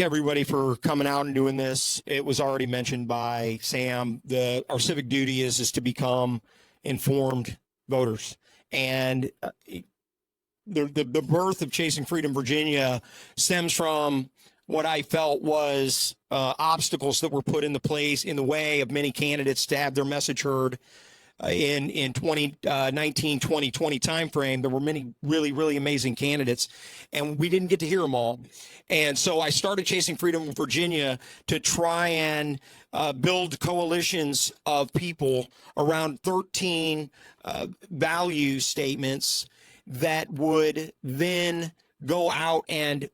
everybody for coming out and doing this. It was already mentioned by Sam. Our civic duty is to become informed voters. And the birth of Chasing Freedom Virginia stems from what I felt was obstacles that were put into place in the way of many candidates to have their message heard in 2019, 2020 timeframe. There were many really, really amazing candidates, and we didn't get to hear them all. And so I started Chasing Freedom Virginia to try and build coalitions of people around 13 value statements that would then go out and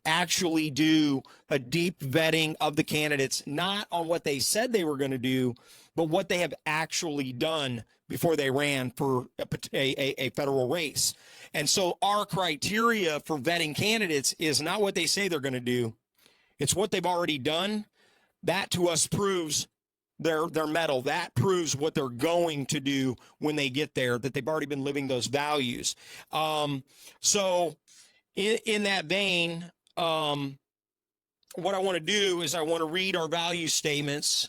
actually do a deep vetting of the candidates, not on what they said they were going to do, but what they have actually done before they ran for a federal race. And so our criteria for vetting candidates is not what they say they're going to do. It's what they've already done. That to us proves their mettle. That proves what they're going to do when they get there, that they've already been living those values. So in that vein, what I want to do is I want to read our value statements.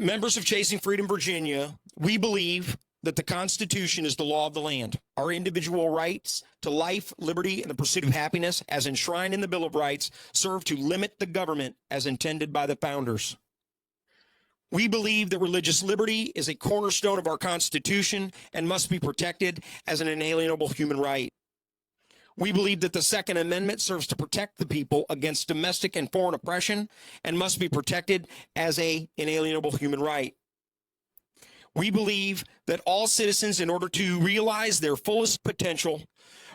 Members of Chasing Freedom Virginia, we believe that the Constitution is the law of the land. Our individual rights to life, liberty, and the pursuit of happiness, as enshrined in the Bill of Rights, serve to limit the government as intended by the founders. We believe that religious liberty is a cornerstone of our Constitution and must be protected as an inalienable human right. We believe that the Second Amendment serves to protect the people against domestic and foreign oppression and must be protected as an inalienable human right. We believe that all citizens, in order to realize their fullest potential,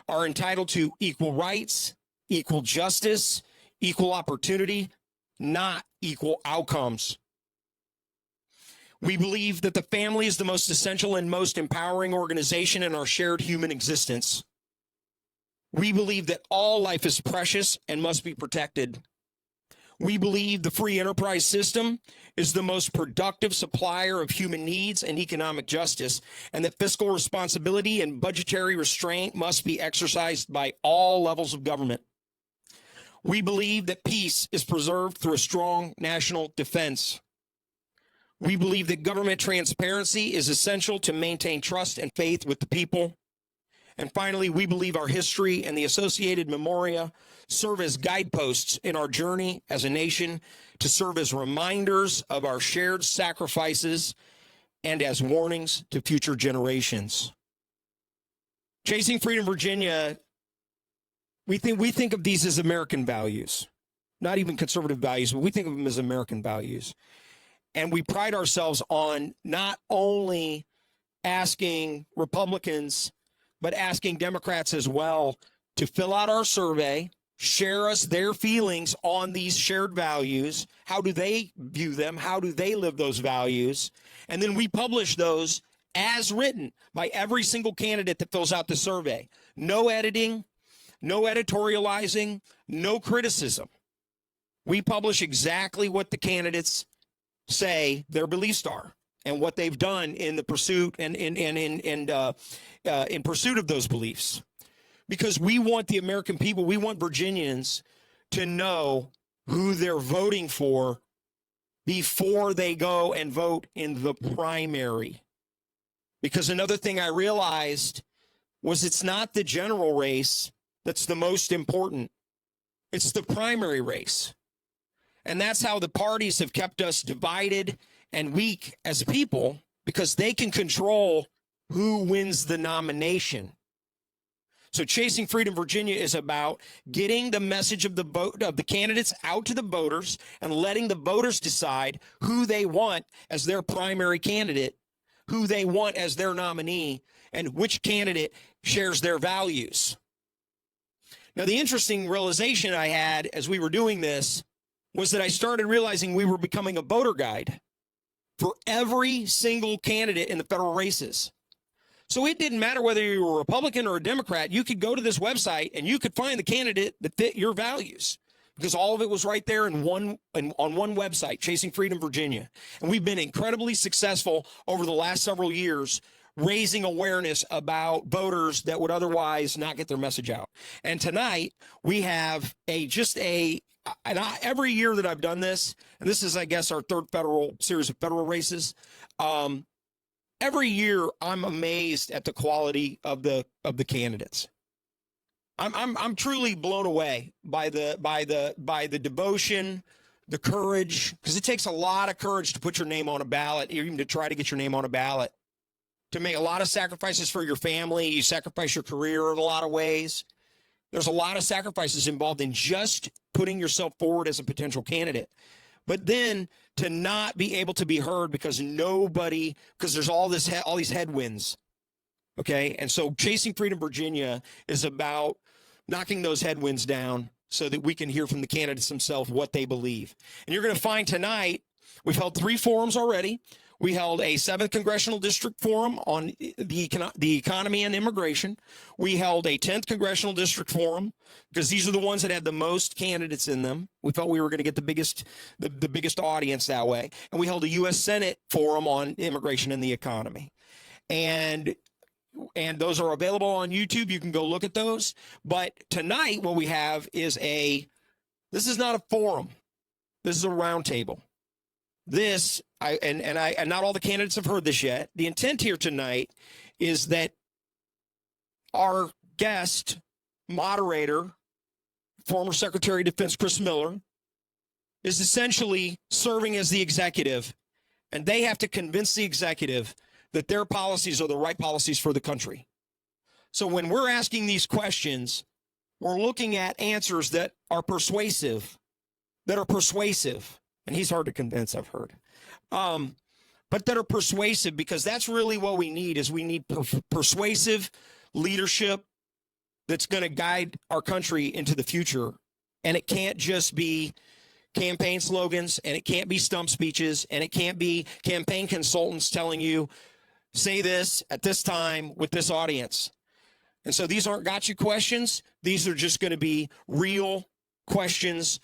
are entitled to equal rights, equal justice, equal opportunity, not equal outcomes. We believe that the family is the most essential and most empowering organization in our shared human existence. We believe that all life is precious and must be protected. We believe the free enterprise system is the most productive supplier of human needs and economic justice, and that fiscal responsibility and budgetary restraint must be exercised by all levels of government. We believe that peace is preserved through a strong national defense. We believe that government transparency is essential to maintain trust and faith with the people. And finally, we believe our history and the associated memoria serve as guideposts in our journey as a nation, to serve as reminders of our shared sacrifices and as warnings to future generations. Chasing Freedom Virginia, we think of these as American values, not even conservative values, but we think of them as American values. And we pride ourselves on not only asking Republicans, but asking Democrats as well to fill out our survey, share us their feelings on these shared values. How do they view them? How do they live those values? And then we publish those as written by every single candidate that fills out the survey. No editing, no editorializing, no criticism. We publish exactly what the candidates say their beliefs are and what they've done in the pursuit and in pursuit of those beliefs, because we want the American people, we want Virginians to know who they're voting for before they go and vote in the primary. Because another thing I realized was it's not the general race that's the most important. It's the primary race. And that's how the parties have kept us divided and weak as a people, because they can control who wins the nomination. So Chasing Freedom Virginia is about getting the message of the candidates out to the voters and letting the voters decide who they want as their primary candidate, who they want as their nominee, and which candidate shares their values. Now, the interesting realization I had as we were doing this was that I started realizing we were becoming a voter guide for every single candidate in the federal races. So it didn't matter whether you were a Republican or a Democrat. You could go to this website and you could find the candidate that fit your values, because all of it was right there on one website, Chasing Freedom Virginia. And we've been incredibly successful over the last several years, raising awareness about voters that would otherwise not get their message out. And tonight we have every year that I've done this, and this is, I guess, our third series of federal races. Every year I'm amazed at the quality of the candidates. I'm truly blown away by the devotion, the courage, because it takes a lot of courage to put your name on a ballot, even to try to get your name on a ballot, to make a lot of sacrifices for your family. You sacrifice your career in a lot of ways. There's a lot of sacrifices involved in just putting yourself forward as a potential candidate. But then to not be able to be heard because there's all these headwinds. Okay. And so Chasing Freedom Virginia is about knocking those headwinds down so that we can hear from the candidates themselves what they believe. And you're going to find tonight, we've held 3 forums already. We held a 7th Congressional District Forum on the economy and immigration. We held a 10th Congressional District Forum because these are the ones that had the most candidates in them. We felt we were going to get the biggest audience that way. And we held a U.S. Senate Forum on immigration and the economy. And those are available on YouTube. You can go look at those. But tonight, what we have is this is not a forum. This is a roundtable. And not all the candidates have heard this yet. The intent here tonight is that our guest moderator, former Secretary of Defense Chris Miller, is essentially serving as the executive, and they have to convince the executive that their policies are the right policies for the country. So when we're asking these questions, we're looking at answers that are persuasive, and he's hard to convince, I've heard, but that are persuasive, because that's really what we need. Is we need persuasive leadership that's going to guide our country into the future. And it can't just be campaign slogans, and it can't be stump speeches, and it can't be campaign consultants telling you, say this at this time with this audience. And so these aren't gotcha questions. These are just going to be real questions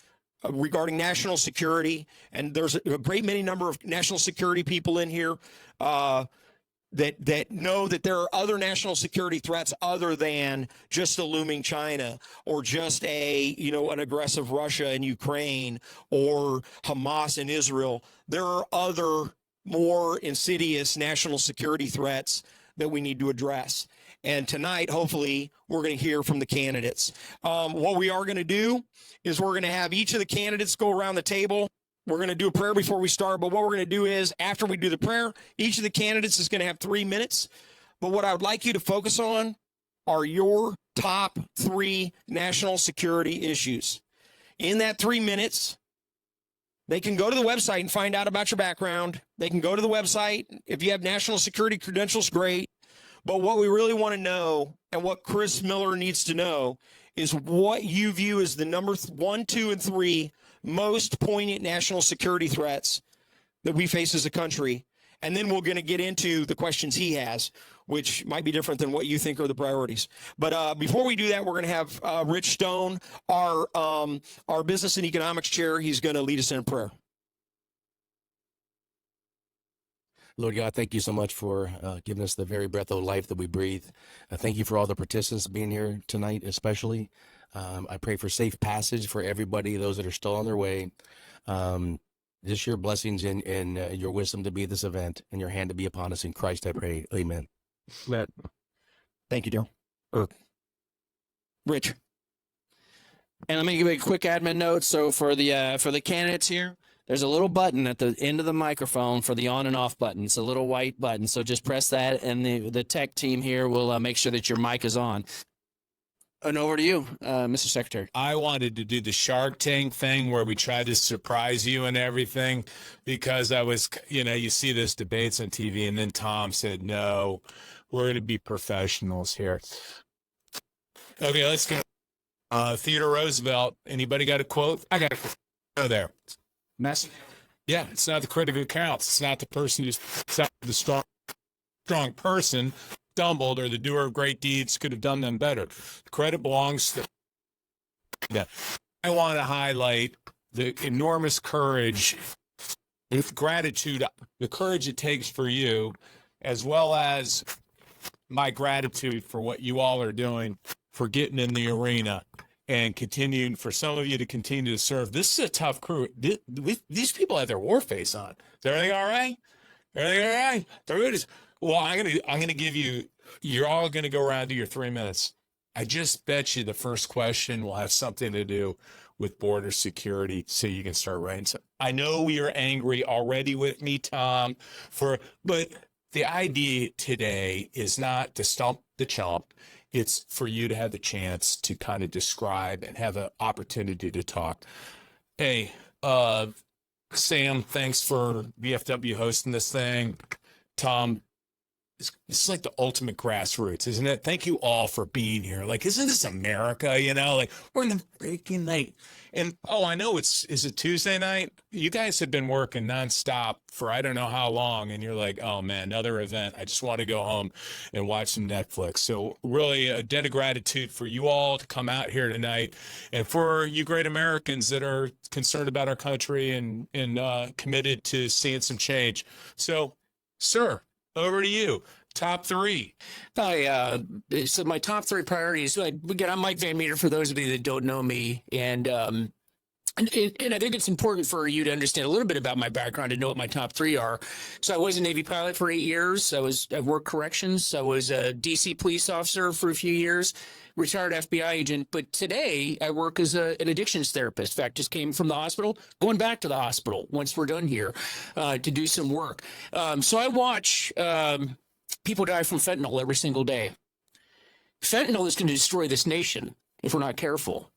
regarding national security. And there's a great many number of national security people in here that know that there are other national security threats other than just a looming China, or just an aggressive Russia and Ukraine, or Hamas and Israel. There are other more insidious national security threats that we need to address. And tonight, hopefully, we're going to hear from the candidates. What we are going to do is we're going to have each of the candidates go around the table. We're going to do a prayer before we start. But what we're going to do is, after we do the prayer, each of the candidates is going to have 3 minutes. But what I would like you to focus on are your top 3 national security issues. In that 3 minutes, they can go to the website and find out about your background. They can go to the website. If you have national security credentials, great. But what we really want to know, and what Chris Miller needs to know, is what you view as the number 1, 2, and 3 most poignant national security threats that we face as a country. And then we're going to get into the questions he has, which might be different than what you think are the priorities. But before we do that, we're going to have Rich Stone, our business and economics chair. He's going to lead us in a prayer. Lord God, thank you so much for giving us the very breath of life that we breathe. Thank you for all the participants being here tonight, especially. I pray for safe passage for everybody, those that are still on their way. Just your blessings and your wisdom to be at this event, and your hand to be upon us. In Christ I pray. Amen. Thank you, Daryl. Rich. And let me give you a quick admin note. So for the candidates here, there's a little button at the end of the microphone for the on and off button. It's a little white button. So just press that, and the tech team here will make sure that your mic is on. And over to you, Mr. Secretary. I wanted to do the Shark Tank thing where we try to surprise you and everything, because I was, you see this debates on TV, and then Tom said, no, we're going to be professionals here. Okay, let's go. Theodore Roosevelt. Anybody got a quote? I got a quote. Go there. Yeah, it's not the critic who counts. It's not the person who's the strong person stumbled, or the doer of great deeds could have done them better. Credit belongs to that. I want to highlight the enormous courage, gratitude, the courage it takes for you, as well as my gratitude for what you all are doing, for getting in the arena and continuing, for some of you to continue to serve. This is a tough crew. These people have their war face on. Is everything all right? Everything all right? Everybody is. Well, I'm gonna give you. You're all gonna go around to your 3 minutes. I just bet you the first question will have something to do with border security, so you can start writing. So I know you're angry already with me, Tom, but the idea today is not to stump the chump. It's for you to have the chance to kind of describe and have an opportunity to talk. Hey, Sam, thanks for VFW hosting this thing. Tom, it's like the ultimate grassroots, isn't it? Thank you all for being here. Like, isn't this America? You know, like, we're in the freaking night. And I know is it Tuesday night? You guys have been working nonstop for I don't know how long, and you're like, oh man, another event. I just want to go home and watch some Netflix. So really a debt of gratitude for you all to come out here tonight, and for you great Americans that are concerned about our country and committed to seeing some change. So, sir, over to you. Top three. So my top three priorities. Again, I'm Mike Van Meter. For those of you that don't know me, and I think it's important for you to understand a little bit about my background to know what my top three are. So I was a Navy pilot for 8 years. I worked corrections. I was a DC police officer for a few years, retired FBI agent. But today I work as an addictions therapist. In fact, just came from the hospital, going back to the hospital once we're done here to do some work. So I watch people die from fentanyl every single day. Fentanyl is going to destroy this nation if we're not careful.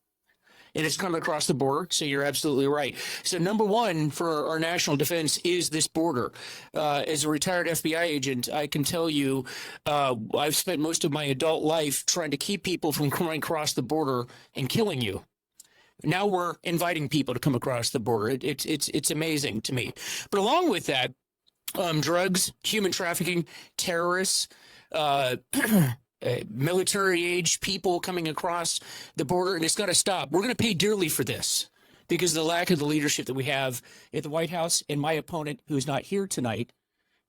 And it's coming across the border, so you're absolutely right. So number one for our national defense is this border. As a retired FBI agent, I can tell you I've spent most of my adult life trying to keep people from coming across the border and killing you. Now we're inviting people to come across the border. It's amazing to me. But along with that, drugs, human trafficking, terrorists, military-age people coming across the border, and it's got to stop. We're going to pay dearly for this because of the lack of the leadership that we have at the White House and my opponent, who's not here tonight.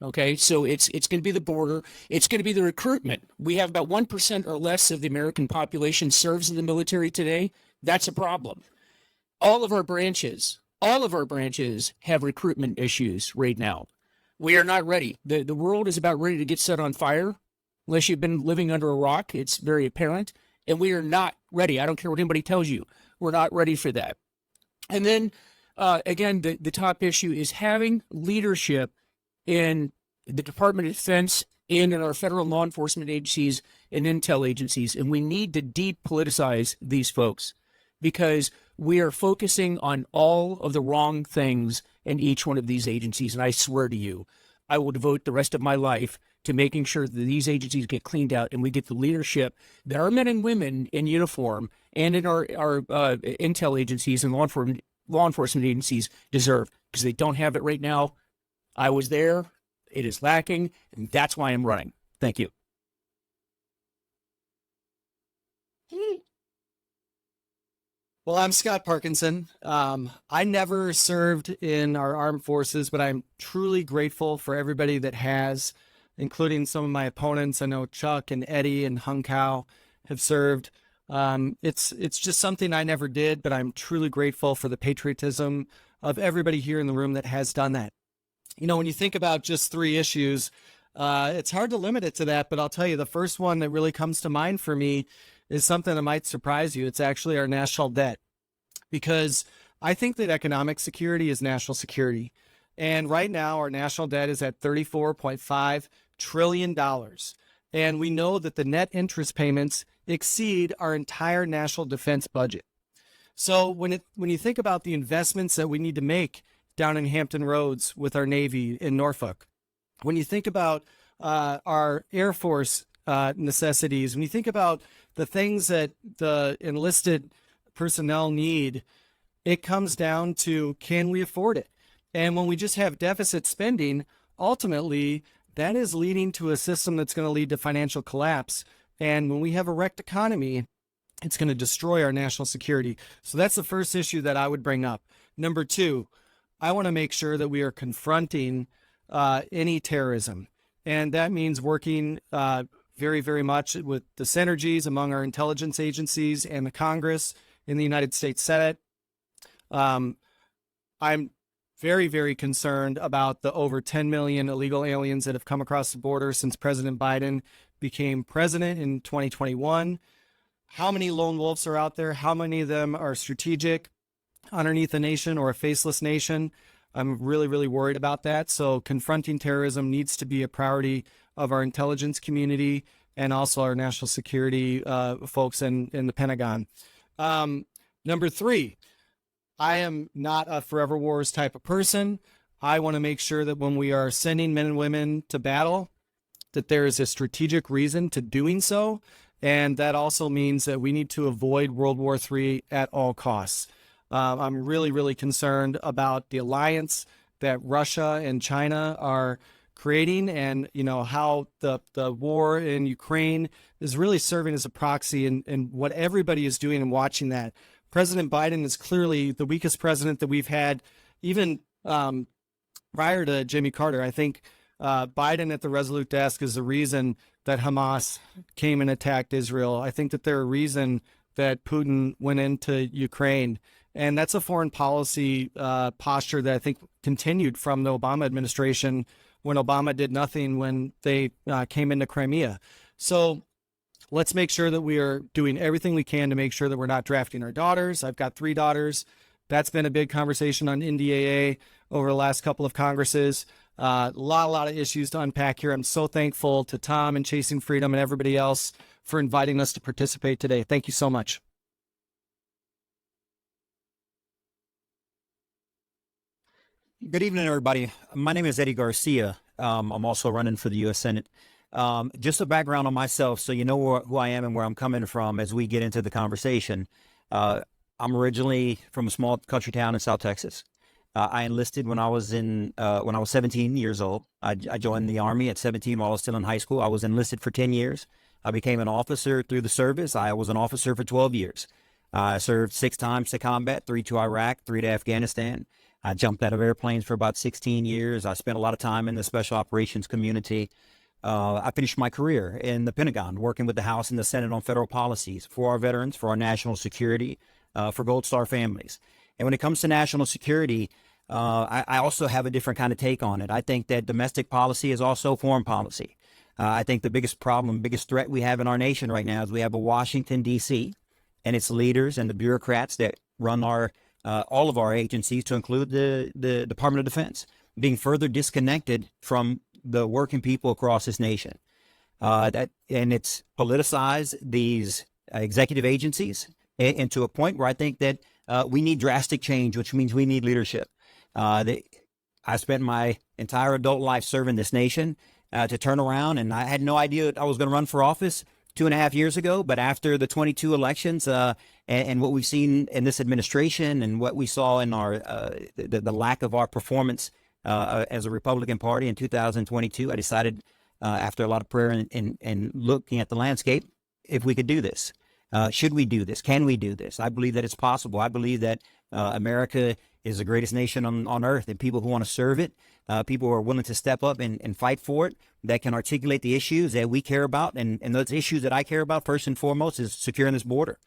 Okay, so it's going to be the border. It's going to be the recruitment. We have about 1% or less of the American population serves in the military today. That's a problem. All of our branches have recruitment issues right now. We are not ready. The world is about ready to get set on fire. Unless you've been living under a rock, it's very apparent. And we are not ready. I don't care what anybody tells you. We're not ready for that. And then, again, the top issue is having leadership in the Department of Defense and in our federal law enforcement agencies and intel agencies. And we need to depoliticize these folks because we are focusing on all of the wrong things in each one of these agencies. And I swear to you, I will devote the rest of my life to making sure that these agencies get cleaned out and we get the leadership that our men and women in uniform and in our intel agencies and law enforcement agencies deserve, because they don't have it right now. I was there. It is lacking, and that's why I'm running. Thank you. Well, I'm Scott Parkinson. I never served in our armed forces, but I'm truly grateful for everybody that has, including some of my opponents. I know Chuck and Eddie and Hung Kao have served. It's just something I never did, but I'm truly grateful for the patriotism of everybody here in the room that has done that. You know, when you think about just three issues, it's hard to limit it to that, but I'll tell you, the first one that really comes to mind for me is something that might surprise you. It's actually our national debt, because I think that economic security is national security. And right now, our national debt is at $34.5 trillion. And we know that the net interest payments exceed our entire national defense budget. So when you think about the investments that we need to make down in Hampton Roads with our Navy in Norfolk, when you think about our Air Force necessities, when you think about the things that the enlisted personnel need, it comes down to, can we afford it? And when we just have deficit spending, ultimately, that is leading to a system that's going to lead to financial collapse. And when we have a wrecked economy, it's going to destroy our national security. So that's the first issue that I would bring up. Number two, I want to make sure that we are confronting any terrorism. And that means working very, very much with the synergies among our intelligence agencies and the Congress in the United States Senate. I'm very, very concerned about the over 10 million illegal aliens that have come across the border since President Biden became president in 2021. How many lone wolves are out there? How many of them are strategic underneath a nation or a faceless nation? I'm really, really worried about that. So confronting terrorism needs to be a priority of our intelligence community and also our national security folks in the Pentagon. Number 3, I am not a forever wars type of person. I want to make sure that when we are sending men and women to battle, that there is a strategic reason to doing so. And that also means that we need to avoid World War III at all costs. I'm really, really concerned about the alliance that Russia and China are creating, and how the war in Ukraine is really serving as a proxy, and what everybody is doing and watching that. President Biden is clearly the weakest president that we've had, even prior to Jimmy Carter. I think Biden at the Resolute desk is the reason that Hamas came and attacked Israel. I think that they're a reason that Putin went into Ukraine. And that's a foreign policy posture that I think continued from the Obama administration, when Obama did nothing when they came into Crimea. So let's make sure that we are doing everything we can to make sure that we're not drafting our daughters. I've got 3 daughters. That's been a big conversation on NDAA over the last couple of Congresses. A lot of issues to unpack here. I'm so thankful to Tom and Chasing Freedom and everybody else for inviting us to participate today. Thank you so much. Good evening, everybody. My name is Eddie Garcia. I'm also running for the U.S. Senate. Just a background on myself, so you know who I am and where I'm coming from as we get into the conversation. I'm originally from a small country town in South Texas. I enlisted when I was 17 years old. I joined the Army at 17 while I was still in high school. I was enlisted for 10 years. I became an officer through the service. I was an officer for 12 years. I served 6 times to combat, 3 to Iraq, 3 to Afghanistan. I jumped out of airplanes for about 16 years. I spent a lot of time in the special operations community. I finished my career in the Pentagon, working with the House and the Senate on federal policies for our veterans, for our national security, for Gold Star families. And when it comes to national security, I also have a different kind of take on it. I think that domestic policy is also foreign policy. I think the biggest problem, biggest threat we have in our nation right now is we have a Washington, D.C., and its leaders and the bureaucrats that run all of our agencies, to include the Department of Defense, being further disconnected from the working people across this nation. And it's politicized these executive agencies into a point where I think that we need drastic change, which means we need leadership. I spent my entire adult life serving this nation to turn around, and I had no idea I was going to run for office 2.5 years ago. But after the 22 elections and what we've seen in this administration and what we saw in our the lack of our performance as a Republican Party in 2022, I decided after a lot of prayer and looking at the landscape, if we could do this. Should we do this? Can we do this? I believe that it's possible. I believe that America is the greatest nation on earth, and people who want to serve it, people who are willing to step up and fight for it, that can articulate the issues that we care about. And those issues that I care about, first and foremost, is securing this border.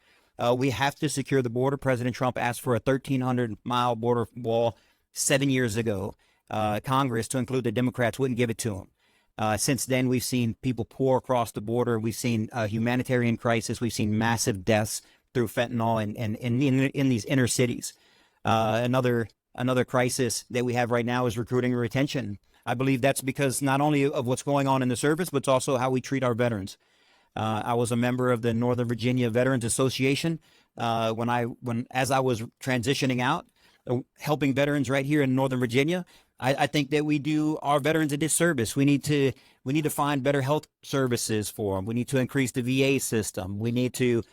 We have to secure the border. President Trump asked for a 1,300-mile border wall 7 years ago. Congress, to include the Democrats, wouldn't give it to him. Since then, we've seen people pour across the border. We've seen a humanitarian crisis. We've seen massive deaths through fentanyl and in these inner cities. Another crisis that we have right now is recruiting and retention. I believe that's because not only of what's going on in the service, but it's also how we treat our veterans. I was a member of the Northern Virginia Veterans Association as I was transitioning out, helping veterans right here in Northern Virginia. I think that we do our veterans a disservice. We need to find better health services for them. We need to increase the VA system. We need to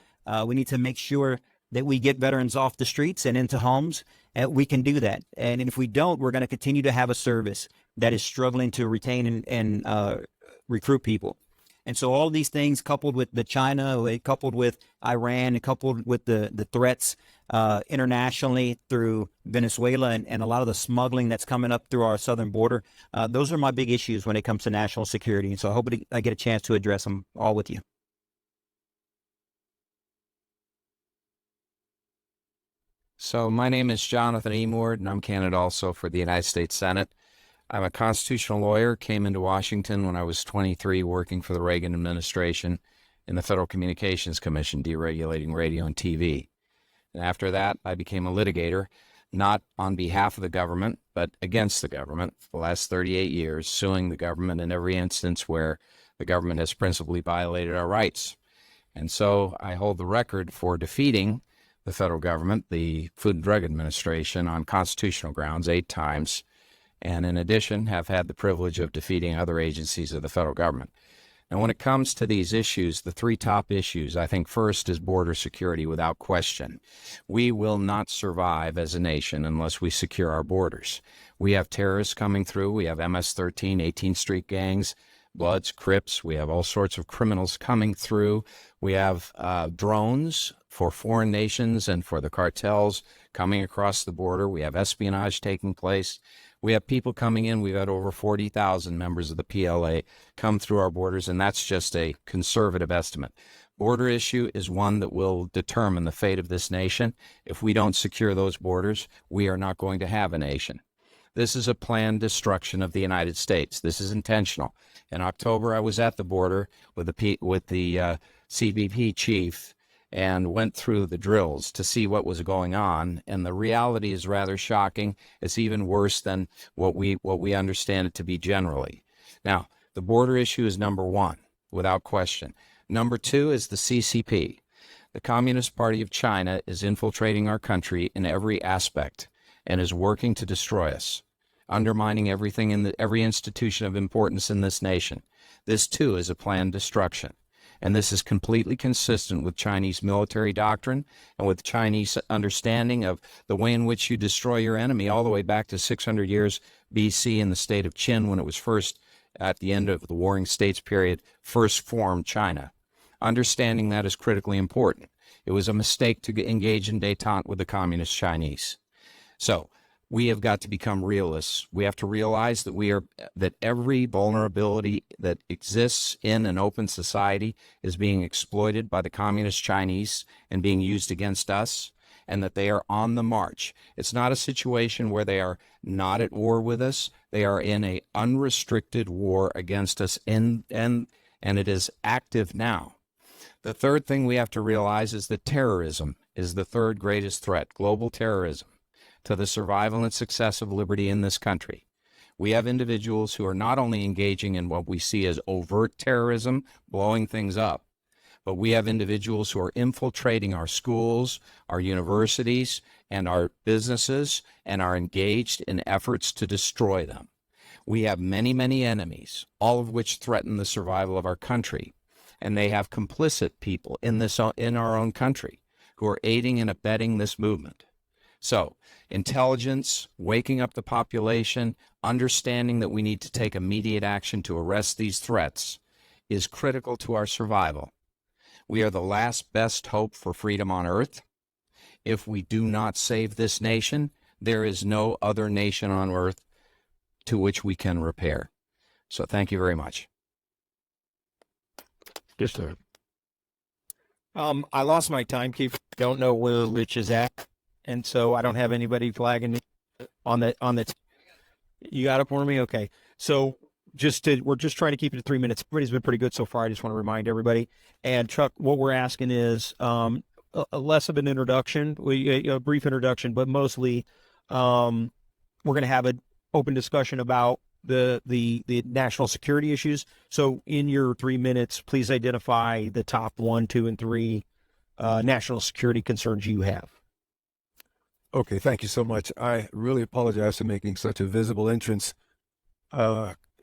make sure that we get veterans off the streets and into homes. And we can do that. And if we don't, we're going to continue to have a service that is struggling to retain and recruit people. And so all these things coupled with the China, coupled with Iran, and coupled with the threats internationally through Venezuela and a lot of the smuggling that's coming up through our southern border, those are my big issues when it comes to national security. And so I hope I get a chance to address them all with you. So my name is Jonathan Emord, and I'm candidate also for the United States Senate. I'm a constitutional lawyer, came into Washington when I was 23, working for the Reagan administration in the Federal Communications Commission, deregulating radio and TV. And after that, I became a litigator, not on behalf of the government, but against the government for the last 38 years, suing the government in every instance where the government has principally violated our rights. And so I hold the record for defeating the federal government, the Food and Drug Administration, on constitutional grounds 8 times, and in addition have had the privilege of defeating other agencies of the federal government. And when it comes to these issues, the 3 top issues, I think first is border security without question. We will not survive as a nation unless we secure our borders. We have terrorists coming through. We have MS-13, 18th Street gangs, Bloods, Crips. We have all sorts of criminals coming through. We have drones for foreign nations and for the cartels coming across the border. We have espionage taking place. We have people coming in. We've had over 40,000 members of the PLA come through our borders, and that's just a conservative estimate. Border issue is one that will determine the fate of this nation. If we don't secure those borders, we are not going to have a nation. This is a planned destruction of the United States. This is intentional. In October, I was at the border with the CBP chief and went through the drills to see what was going on, and the reality is rather shocking. It's even worse than what we understand it to be generally. Now, the border issue is number 1, without question. Number 2 is the CCP. The Communist Party of China is infiltrating our country in every aspect and is working to destroy us, undermining everything in every institution of importance in this nation. This, too, is a planned destruction. And this is completely consistent with Chinese military doctrine and with Chinese understanding of the way in which you destroy your enemy all the way back to 600 years BC in the state of Qin, when it was first, at the end of the Warring States period, first formed China. Understanding that is critically important. It was a mistake to engage in détente with the communist Chinese. So we have got to become realists. We have to realize that every vulnerability that exists in an open society is being exploited by the communist Chinese and being used against us, and that they are on the march. It's not a situation where they are not at war with us. They are in an unrestricted war against us, and it is active now. The third thing we have to realize is that terrorism is the third greatest threat, global terrorism, to the survival and success of liberty in this country. We have individuals who are not only engaging in what we see as overt terrorism, blowing things up, but we have individuals who are infiltrating our schools, our universities, and our businesses, and are engaged in efforts to destroy them. We have many, many enemies, all of which threaten the survival of our country, and they have complicit people in our own country who are aiding and abetting this movement. So, intelligence, waking up the population, understanding that we need to take immediate action to arrest these threats is critical to our survival. We are the last best hope for freedom on earth. If we do not save this nation, there is no other nation on earth to which we can repair. So thank you very much. Yes, sir. I lost my timekeeper. Don't know where Rich is at, and so I don't have anybody flagging me on the. You got it for me, okay? So we're just trying to keep it to 3 minutes. Everybody's been pretty good so far. I just want to remind everybody. And Chuck, what we're asking is a less of an introduction, a brief introduction, but mostly we're going to have an open discussion about the national security issues. So in your 3 minutes, please identify the top 1, 2, and 3 national security concerns you have. Okay, thank you so much. I really apologize for making such a visible entrance.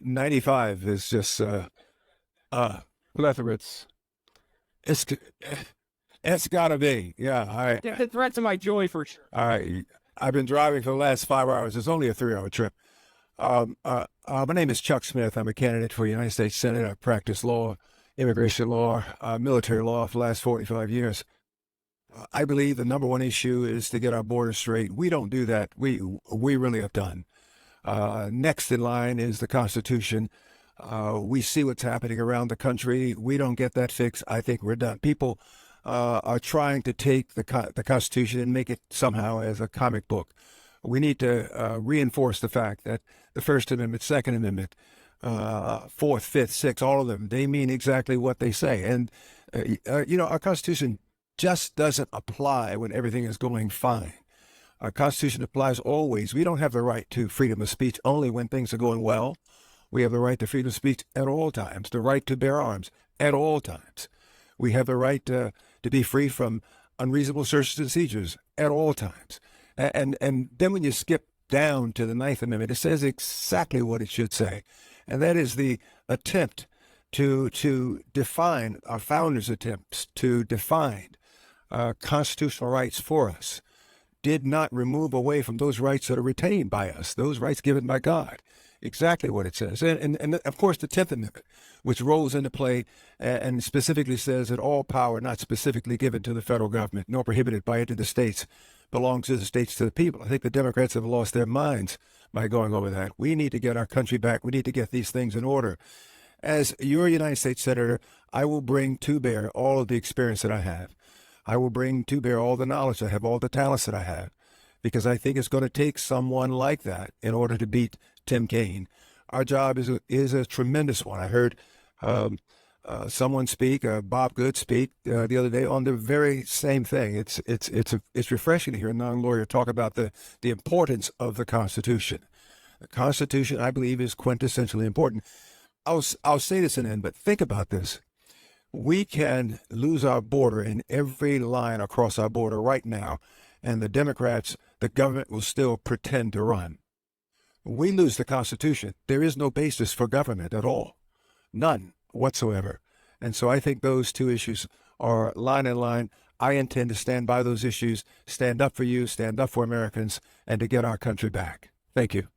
95 is just plethora. It's gotta be. Yeah, The threat to my joy for sure. I've been driving for the last 5 hours. It's only a 3-hour trip. My name is Chuck Smith. I'm a candidate for United States Senate. I practice law immigration law, military law for the last 45 years. I believe the number one issue is to get our borders straight. We don't do that. We really have done. Next in line is the Constitution. We see what's happening around the country. We don't get that fixed. I think we're done. People are trying to take the Constitution and make it somehow as a comic book. We need to reinforce the fact that the First Amendment, Second Amendment, Fourth, Fifth, Sixth, all of them, they mean exactly what they say. And, our Constitution just doesn't apply when everything is going fine. Our Constitution applies always. We don't have the right to freedom of speech only when things are going well. We have the right to freedom of speech at all times, the right to bear arms at all times. We have the right to be free from unreasonable searches and seizures at all times. And then when you skip down to the Ninth Amendment, it says exactly what it should say. And that is the attempt to define, our founders' attempts to define constitutional rights for us, did not remove away from those rights that are retained by us, those rights given by God. Exactly what it says. And of course, the 10th Amendment, which rolls into play and specifically says that all power not specifically given to the federal government, nor prohibited by it to the states, belongs to the states, to the people. I think the Democrats have lost their minds by going over that. We need to get our country back. We need to get these things in order. As your United States Senator, I will bring to bear all of the experience that I have. I will bring to bear all the knowledge I have, all the talents that I have, because I think it's going to take someone like that in order to beat Tim Kaine. Our job is a tremendous one. I heard someone speak, Bob Good speak the other day on the very same thing. It's refreshing to hear a non-lawyer talk about the importance of the Constitution. The Constitution, I believe, is quintessentially important. I'll say this in the end, but think about this. We can lose our border in every line across our border right now, and the Democrats, the government will still pretend to run. We lose the Constitution. There is no basis for government at all. None whatsoever. And so I think those two issues are line in line. I intend to stand by those issues, stand up for you, stand up for Americans, and to get our country back. Thank you.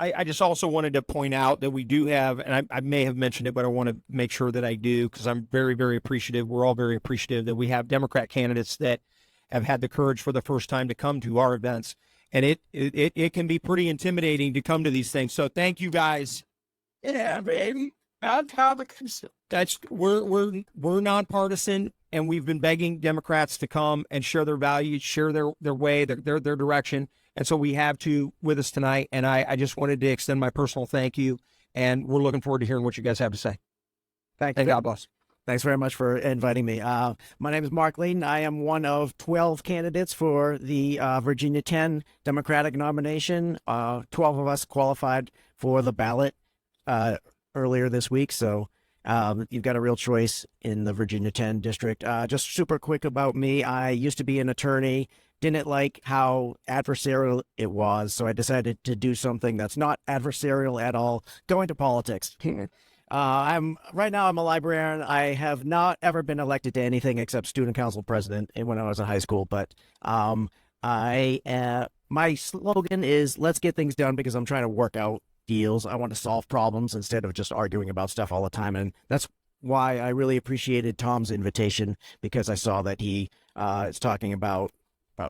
I just also wanted to point out that we do have, and I may have mentioned it, but I want to make sure that I do, because I'm very, very appreciative. We're all very appreciative that we have Democrat candidates that have had the courage for the first time to come to our events. And it can be pretty intimidating to come to these things. So thank you guys. Yeah, baby. We're nonpartisan, and we've been begging Democrats to come and share their values, share their way, their direction. And so we have two with us tonight, and I just wanted to extend my personal thank you, and we're looking forward to hearing what you guys have to say. Thank you. And God bless. Thanks very much for inviting me. My name is Mark Layton. I am one of 12 candidates for the Virginia 10 Democratic nomination. 12 of us qualified for the ballot earlier this week, so you've got a real choice in the Virginia 10 district. Just super quick about me. I used to be an attorney. Didn't like how adversarial it was, so I decided to do something that's not adversarial at all, go into politics. I'm a librarian. I have not ever been elected to anything except student council president when I was in high school, but my slogan is let's get things done, because I'm trying to work out deals. I want to solve problems instead of just arguing about stuff all the time, and that's why I really appreciated Tom's invitation, because I saw that he is talking about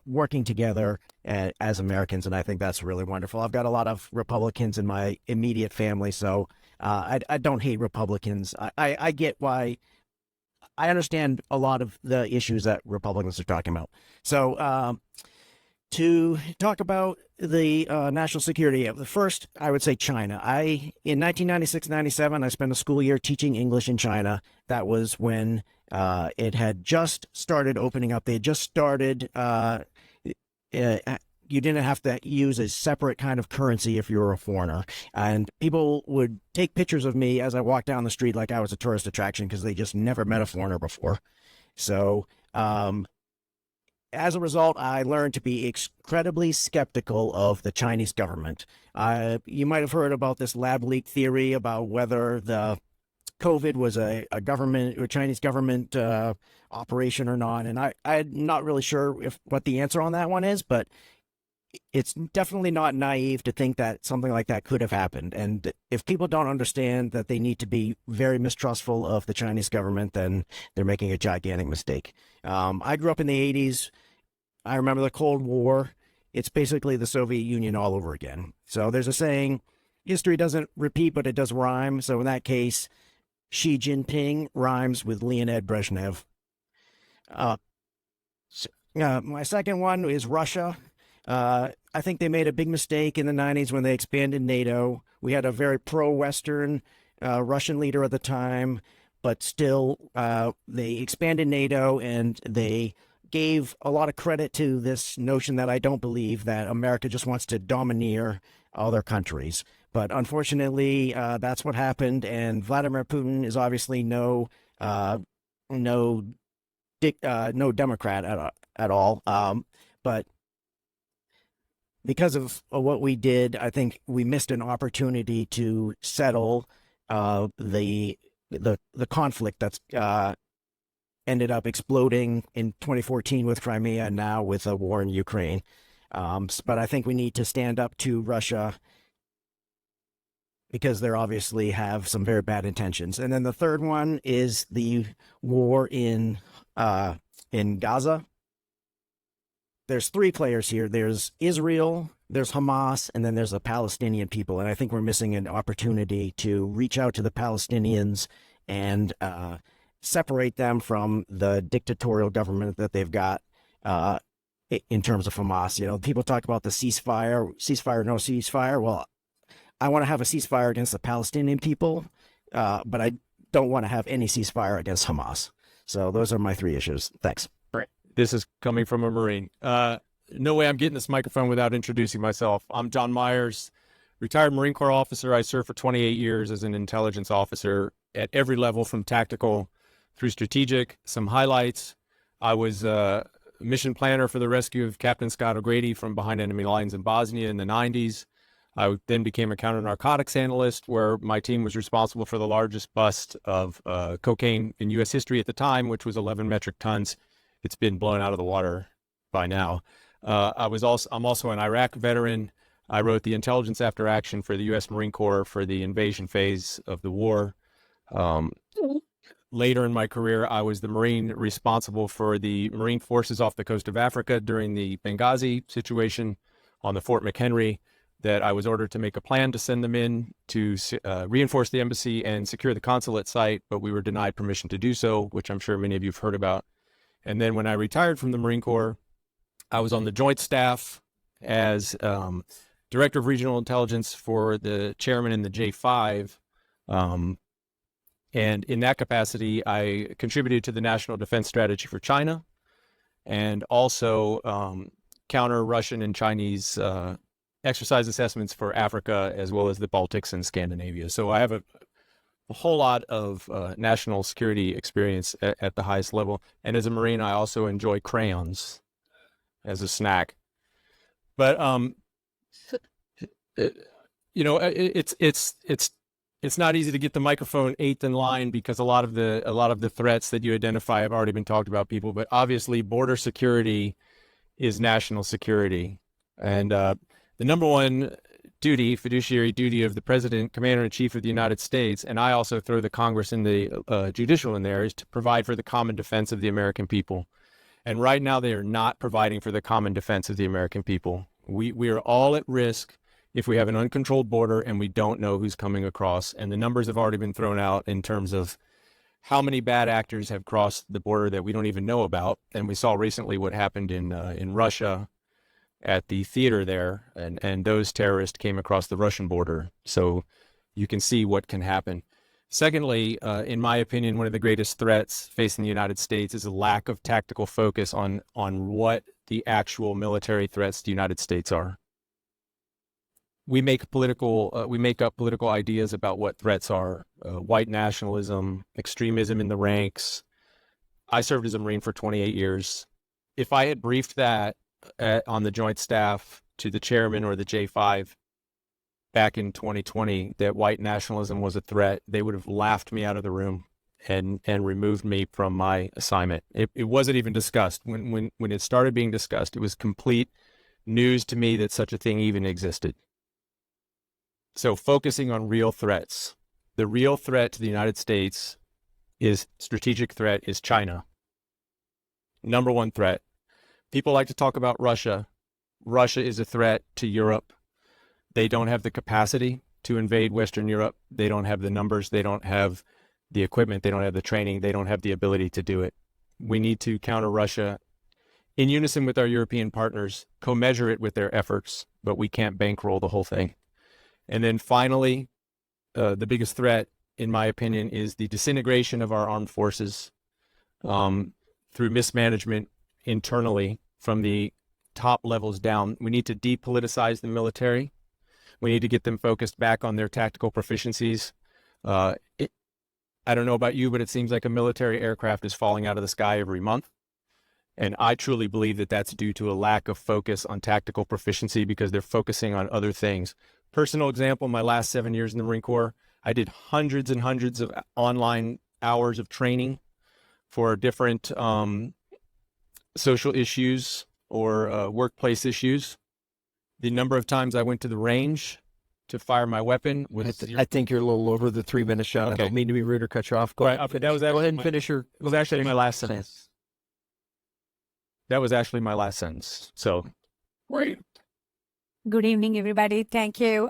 working together as Americans, and I think that's really wonderful. I've got a lot of Republicans in my immediate family, so I don't hate Republicans. I get why. I understand a lot of the issues that Republicans are talking about. So to talk about the national security, the first, I would say China. In 1996-97, I spent a school year teaching English in China. That was when it had just started opening up. They had just started, you didn't have to use a separate kind of currency if you were a foreigner. And people would take pictures of me as I walked down the street like I was a tourist attraction, because they just never met a foreigner before. So as a result, I learned to be incredibly skeptical of the Chinese government. You might have heard about this lab leak theory about whether the COVID was a Chinese government operation or not, and I'm not really sure what the answer on that one is, but it's definitely not naive to think that something like that could have happened. And if people don't understand that they need to be very mistrustful of the Chinese government, then they're making a gigantic mistake. I grew up in the 80s. I remember the Cold War. It's basically the Soviet Union all over again. So there's a saying, history doesn't repeat, but it does rhyme. So in that case, Xi Jinping rhymes with Leonid Brezhnev. My second one is Russia. I think they made a big mistake in the 90s when they expanded NATO. We had a very pro-Western Russian leader at the time, but still they expanded NATO, and they gave a lot of credit to this notion that I don't believe, that America just wants to domineer other countries. But unfortunately, that's what happened, and Vladimir Putin is obviously no Democrat at all. But because of what we did, I think we missed an opportunity to settle the conflict that's ended up exploding in 2014 with Crimea, and now with a war in Ukraine. But I think we need to stand up to Russia, because they obviously have some very bad intentions. And then the third one is the war in Gaza. There's three players here. There's Israel, there's Hamas, and then there's the Palestinian people. And I think we're missing an opportunity to reach out to the Palestinians and separate them from the dictatorial government that they've got in terms of Hamas. You know, people talk about the ceasefire, no ceasefire. Well, I want to have a ceasefire against the Palestinian people, but I don't want to have any ceasefire against Hamas. So those are my three issues. Thanks. This is coming from a Marine. No way I'm getting this microphone without introducing myself. I'm John Myers, retired Marine Corps officer. I served for 28 years as an intelligence officer at every level, from tactical through strategic. Some highlights: I was a mission planner for the rescue of Captain Scott O'Grady from behind enemy lines in Bosnia in the 90s. I then became a counter-narcotics analyst, where my team was responsible for the largest bust of cocaine in U.S. history at the time, which was 11 metric tons. It's been blown out of the water by now. I'm also an Iraq veteran. I wrote the intelligence after action for the U.S. Marine Corps for the invasion phase of the war. Later in my career, I was the Marine responsible for the Marine forces off the coast of Africa during the Benghazi situation on the Fort McHenry, that I was ordered to make a plan to send them in to reinforce the embassy and secure the consulate site, but we were denied permission to do so, which I'm sure many of you have heard about. And then when I retired from the Marine Corps, I was on the Joint Staff as Director of Regional Intelligence for the chairman in the J5. And in that capacity, I contributed to the National Defense Strategy for China, and also counter Russian and Chinese exercise assessments for Africa, as well as the Baltics and Scandinavia. So I have a whole lot of national security experience at the highest level. And as a Marine, I also enjoy crayons as a snack. But it's not easy to get the microphone eighth in line, because a lot of the threats that you identify have already been talked about, people. But obviously, border security is national security, and the number one duty, fiduciary duty of the President, Commander-in-Chief of the United States, and I also throw the Congress and the judicial in there, is to provide for the common defense of the American people. And right now, they are not providing for the common defense of the American people. We are all at risk if we have an uncontrolled border and we don't know who's coming across. And the numbers have already been thrown out in terms of how many bad actors have crossed the border that we don't even know about. And we saw recently what happened in Russia at the theater there, and those terrorists came across the Russian border. So you can see what can happen. Secondly, in my opinion, one of the greatest threats facing the United States is a lack of tactical focus on what the actual military threats to the United States are. We make up political ideas about what threats are: white nationalism, extremism in the ranks. I served as a Marine for 28 years. If I had briefed that on the Joint Staff to the chairman or the J5 back in 2020, that white nationalism was a threat, they would have laughed me out of the room and removed me from my assignment. It wasn't even discussed. When it started being discussed, it was complete news to me that such a thing even existed. So focusing on real threats. The real threat to the United States strategic threat is China. Number one threat. People like to talk about Russia. Russia is a threat to Europe. They don't have the capacity to invade Western Europe. They don't have the numbers. They don't have the equipment. They don't have the training. They don't have the ability to do it. We need to counter Russia in unison with our European partners, co-measure it with their efforts, but we can't bankroll the whole thing. And then finally, the biggest threat, in my opinion, is the disintegration of our armed forces through mismanagement internally from the top levels down. We need to depoliticize the military. We need to get them focused back on their tactical proficiencies. I don't know about you, but it seems like a military aircraft is falling out of the sky every month. And I truly believe that that's due to a lack of focus on tactical proficiency because they're focusing on other things. Personal example, my last 7 years in the Marine Corps, I did hundreds and hundreds of online hours of training for different social issues or workplace issues. The number of times I went to the range to fire my weapon was... I think you're a little over the 3 minute shot. Okay. I don't mean to be rude or cut you off. Go ahead. That was actually and finish your... It was actually my last sentence. That was actually my last sentence. So, Great. Good evening, everybody. Thank you,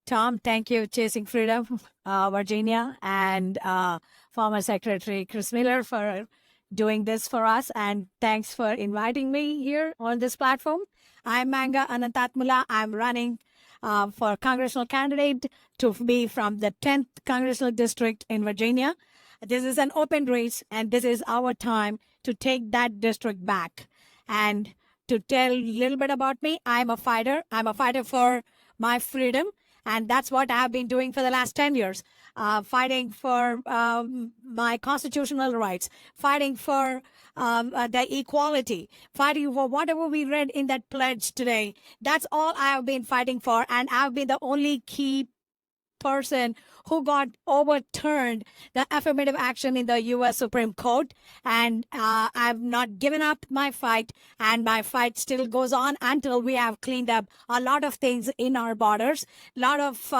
Tom. Thank you, Chasing Freedom, Virginia, and former Secretary Chris Miller for doing this for us. And thanks for inviting me here on this platform. I'm Manga Anantatmula. I'm running for congressional candidate to be from the 10th Congressional District in Virginia. This is an open race, and this is our time to take that district back. And to tell a little bit about me, I'm a fighter. I'm a fighter for my freedom, and that's what I have been doing for the last 10 years, fighting for my constitutional rights, fighting for the equality, fighting for whatever we read in that pledge today. That's all I have been fighting for, and I've been the only key person who got overturned the affirmative action in the U.S. Supreme Court. And I've not given up my fight, and my fight still goes on until we have cleaned up a lot of things in our borders, a lot of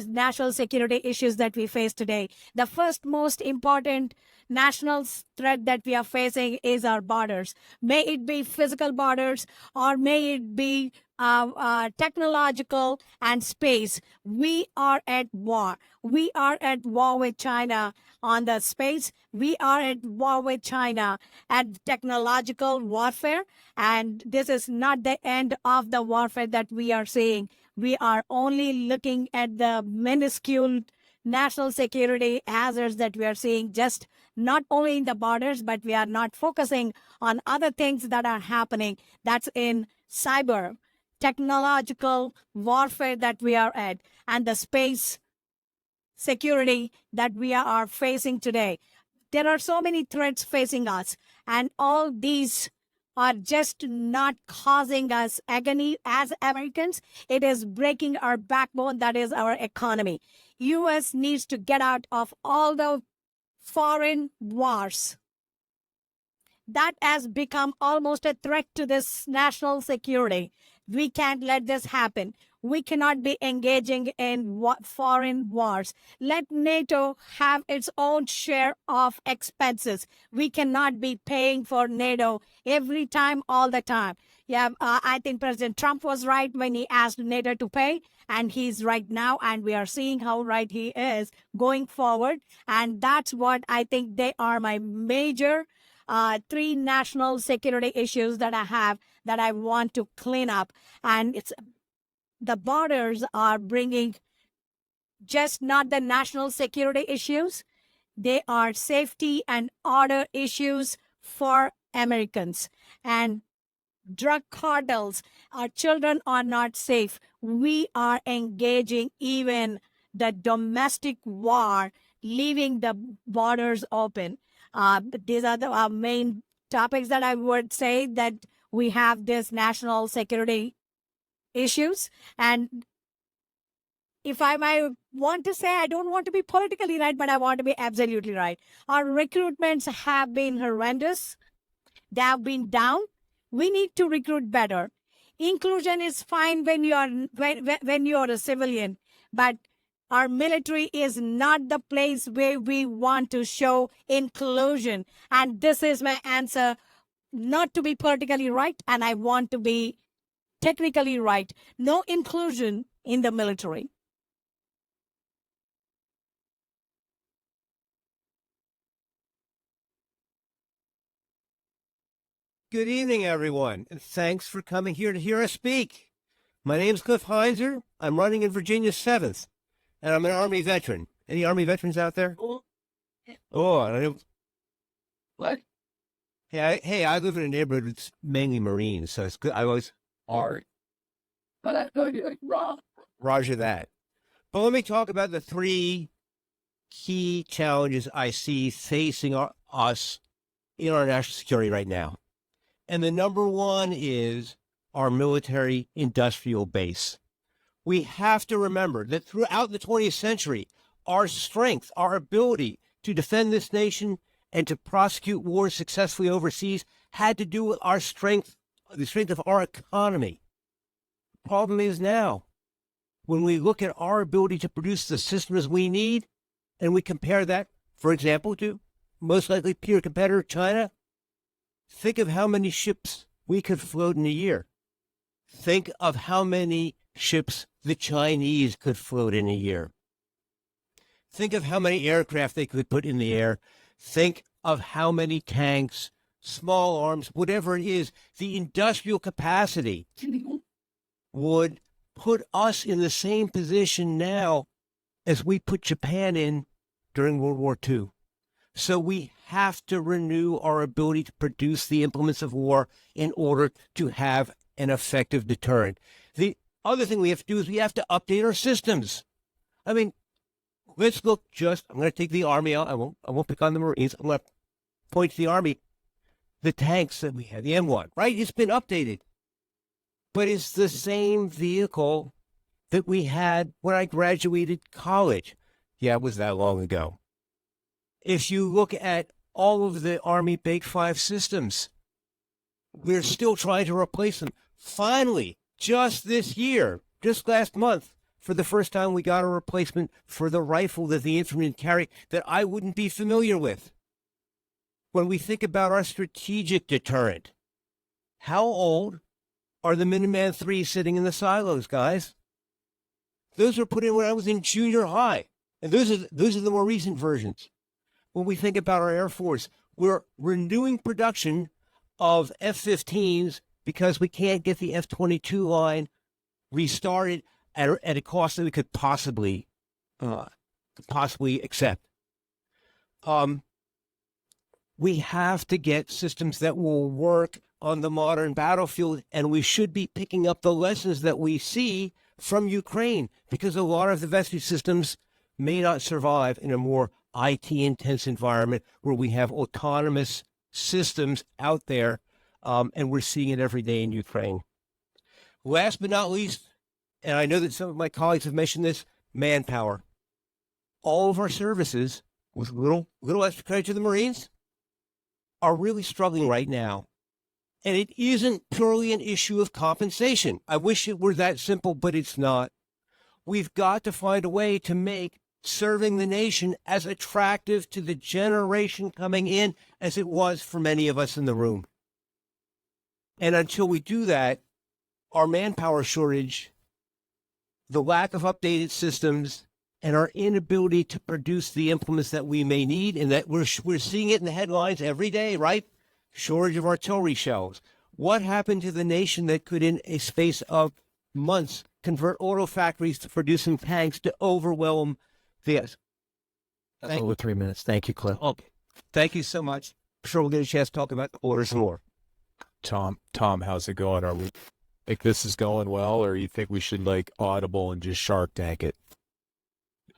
national security issues that we face today. The first most important national threat that we are facing is our borders. May it be physical borders or may it be technological and space. We are at war. We are at war with China on the space. We are at war with China at technological warfare. And this is not the end of the warfare that we are seeing. We are only looking at the minuscule national security hazards that we are seeing, just not only in the borders, but we are not focusing on other things that are happening. That's in cyber, technological warfare that we are at, and the space security that we are facing today. There are so many threats facing us, and all these are just not causing us agony as Americans. It is breaking our backbone, that is our economy. U.S. needs to get out of all the foreign wars. That has become almost a threat to this national security. We can't let this happen. We cannot be engaging in foreign wars. Let NATO have its own share of expenses. We cannot be paying for NATO every time, all the time. Yeah, I think President Trump was right when he asked NATO to pay, and he's right now, and we are seeing how right he is going forward. And that's what I think they are my major 3 national security issues that I have that I want to clean up. And it's the borders are bringing just not the national security issues. They are safety and order issues for Americans. And drug cartels, our children are not safe. We are engaging even the domestic war, leaving the borders open. These are the main topics that I would say that we have this national security issues. And if I might want to say, I don't want to be politically right, but I want to be absolutely right. Our recruitments have been horrendous. They have been down. We need to recruit better. Inclusion is fine when you are a civilian, but our military is not the place where we want to show inclusion. And this is my answer, not to be politically right, and I want to be technically right. No inclusion in the military. Good evening, everyone, and thanks for coming here to hear us speak. My name's Cliff Heinzer. I'm running in Virginia 7th, and I'm an Army veteran. Any Army veterans out there? Oh, I don't... What? Hey, I live in a neighborhood that's mainly Marines, so it's good. I always... But I know you're wrong. Roger that. But let me talk about the three key challenges I see facing us in our national security right now. And the number one is our military industrial base. We have to remember that throughout the 20th century, our strength, our ability to defend this nation and to prosecute wars successfully overseas had to do with our strength, the strength of our economy. The problem is now, when we look at our ability to produce the systems we need, and we compare that, for example, to most likely peer competitor China, think of how many ships we could float in a year. Think of how many ships the Chinese could float in a year. Think of how many aircraft they could put in the air. Think of how many tanks, small arms, whatever it is, the industrial capacity would put us in the same position now as we put Japan in during World War II. So we have to renew our ability to produce the implements of war in order to have an effective deterrent. The other thing we have to do is we have to update our systems. I mean, let's look I'm going to take the Army out. I won't pick on the Marines. I'm going to point to the Army. The tanks that we had, the M1, right? It's been updated. But it's the same vehicle that we had when I graduated college. Yeah, it was that long ago. If you look at all of the Army Bake 5 systems, we're still trying to replace them. Finally, just this year, just last month, for the first time, we got a replacement for the rifle that the infantrymen carry that I wouldn't be familiar with. When we think about our strategic deterrent, how old are the Minuteman III sitting in the silos, guys? Those were put in when I was in junior high, and those are the more recent versions. When we think about our Air Force, we're renewing production of F-15s because we can't get the F-22 line restarted at a cost that we could possibly accept. We have to get systems that will work on the modern battlefield, and we should be picking up the lessons that we see from Ukraine, because a lot of the vestige systems may not survive in a more IT-intense environment where we have autonomous systems out there, and we're seeing it every day in Ukraine. Last but not least, and I know that some of my colleagues have mentioned this, manpower. All of our services, with little extra credit to the Marines, are really struggling right now. And it isn't purely an issue of compensation. I wish it were that simple, but it's not. We've got to find a way to make serving the nation as attractive to the generation coming in as it was for many of us in the room. And until we do that, our manpower shortage, the lack of updated systems, and our inability to produce the implements that we may need, and that we're seeing it in the headlines every day, right? Shortage of artillery shells. What happened to the nation that could, in a space of months, convert auto factories to producing tanks to overwhelm this? That's over 3 minutes. Thank you, Cliff. Okay. Thank you so much. I'm sure we'll get a chance to talk about the orders more. Tom, how's it going? Are we think this is going well, or you think we should audible and just Shark Tank it?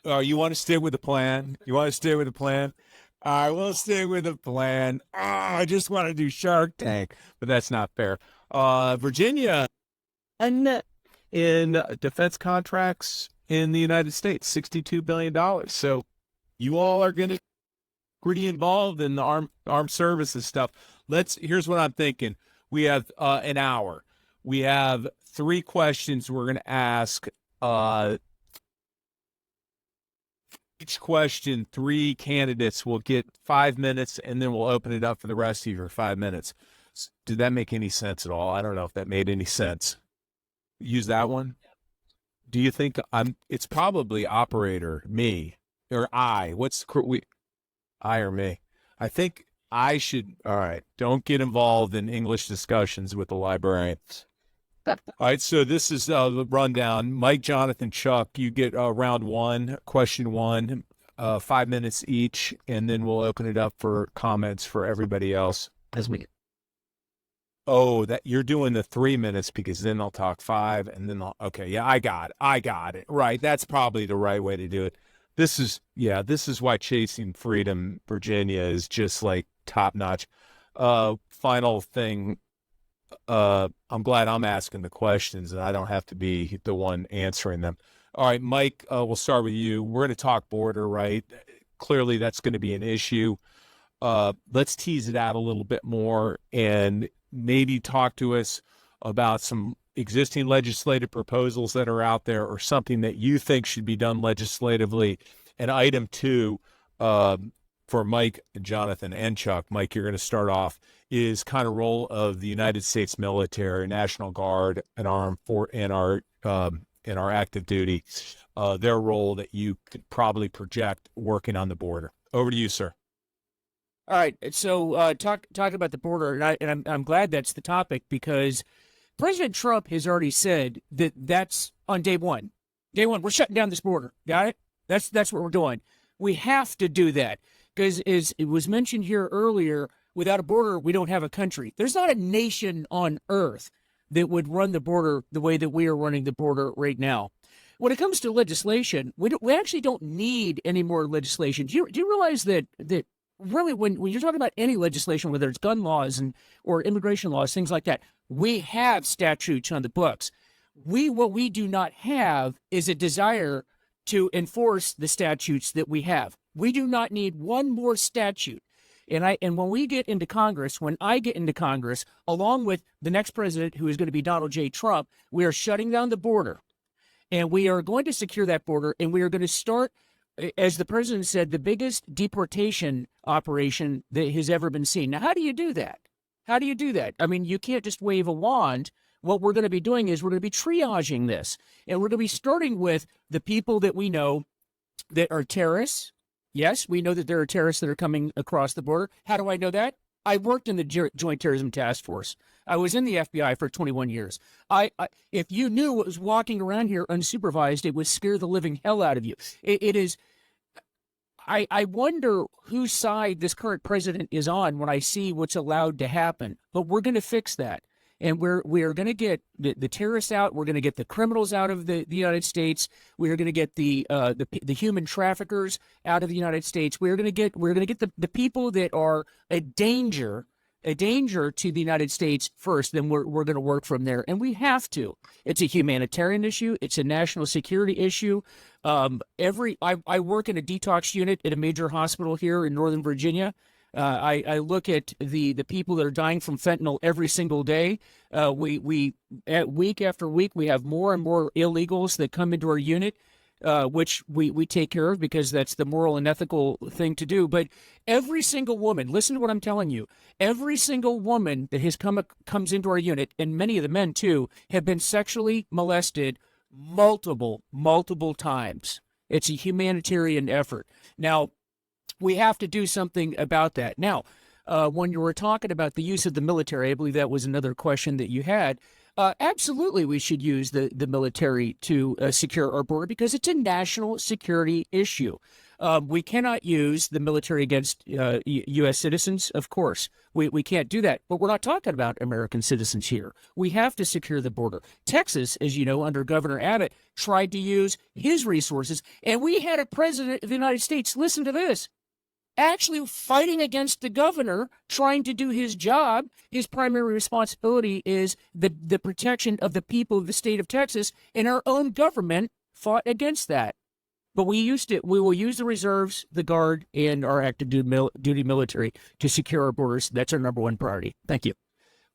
You want to stick with the plan? You want to stay with the plan? I will stay with the plan. I just want to do Shark Tank, but that's not fair. Virginia. And in defense contracts in the United States, $62 billion. So you all are going to pretty involved in the armed services stuff. Here's what I'm thinking. We have an hour. We have 3 questions we're going to ask. Each question, 3 candidates will get 5 minutes, and then we'll open it up for the rest of you for 5 minutes. Did that make any sense at all? I don't know if that made any sense. Use that one? Do you think it's probably operator, me, or I? I or me? I think I should. All right. Don't get involved in English discussions with the librarian. All right. So this is the rundown. Mike, Jonathan, Chuck, you get round 1, question 1, 5 minutes each, and then we'll open it up for comments for everybody else. Oh, that you're doing the 3 minutes because then I'll talk 5 and then okay. Yeah, I got it. Right. That's probably the right way to do it. This is why Chasing Freedom, Virginia is just like top notch. Final thing. I'm glad I'm asking the questions and I don't have to be the one answering them. All right, Mike, we'll start with you. We're going to talk border, right? Clearly that's going to be an issue. Let's tease it out a little bit more and maybe talk to us about some existing legislative proposals that are out there or something that you think should be done legislatively. And item 2, for Mike, Jonathan, and Chuck, Mike, you're going to start off, is kind of role of the United States military, National Guard, and our active duty, their role that you could probably project working on the border. Over to you, sir. All right. So talk about the border, and I'm glad that's the topic because President Trump has already said that that's on day one. Day one, we're shutting down this border. Got it? That's what we're doing. We have to do that because, as it was mentioned here earlier, without a border, we don't have a country. There's not a nation on earth that would run the border the way that we are running the border right now. When it comes to legislation, we actually don't need any more legislation. Do you realize that really when you're talking about any legislation, whether it's gun laws or immigration laws, things like that, we have statutes on the books. What we do not have is a desire to enforce the statutes that we have. We do not need one more statute. And when we get into Congress, when I get into Congress, along with the next president, who is going to be Donald J. Trump, we are shutting down the border. And we are going to secure that border. And we are going to start, as the president said, the biggest deportation operation that has ever been seen. Now, how do you do that? How do you do that? I mean, you can't just wave a wand. What we're going to be doing is we're going to be triaging this. And we're going to be starting with the people that we know that are terrorists. Yes, we know that there are terrorists that are coming across the border. How do I know that? I worked in the Joint Terrorism Task Force. I was in the FBI for 21 years. If you knew what was walking around here unsupervised, it would scare the living hell out of you. It is. I wonder whose side this current president is on when I see what's allowed to happen. But we're going to fix that. And we are going to get the terrorists out. We're going to get the criminals out of the United States. We are going to get the human traffickers out of the United States. We're going to get the people that are a danger to the United States first. Then we're going to work from there. And we have to. It's a humanitarian issue. It's a national security issue. I work in a detox unit at a major hospital here in Northern Virginia. I look at the people that are dying from fentanyl every single day. Week after week, we have more and more illegals that come into our unit, which we take care of because that's the moral and ethical thing to do. But every single woman, listen to what I'm telling you, every single woman that comes into our unit, and many of the men too, have been sexually molested multiple times. It's a humanitarian effort. Now, we have to do something about that. Now, when you were talking about the use of the military, I believe that was another question that you had. Absolutely, we should use the military to secure our border because it's a national security issue. We cannot use the military against U.S. citizens, of course. We can't do that. But we're not talking about American citizens here. We have to secure the border. Texas, as you know, under Governor Abbott, tried to use his resources. And we had a president of the United States, listen to this, actually fighting against the governor, trying to do his job. His primary responsibility is the protection of the people of the state of Texas, and our own government fought against that. But we will use the reserves, the Guard, and our active duty military to secure our borders. That's our number one priority. Thank you.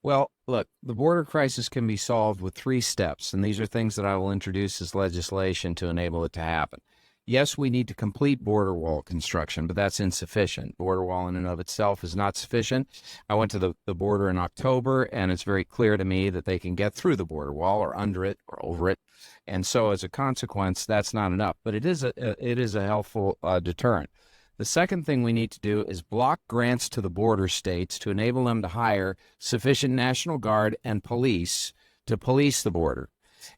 Well, look, the border crisis can be solved with 3 steps, and these are things that I will introduce as legislation to enable it to happen. Yes, we need to complete border wall construction, but that's insufficient. Border wall in and of itself is not sufficient. I went to the border in October, and it's very clear to me that they can get through the border wall or under it or over it. And so as a consequence, that's not enough, but it is a helpful deterrent. The second thing we need to do is block grants to the border states to enable them to hire sufficient National Guard and police to police the border.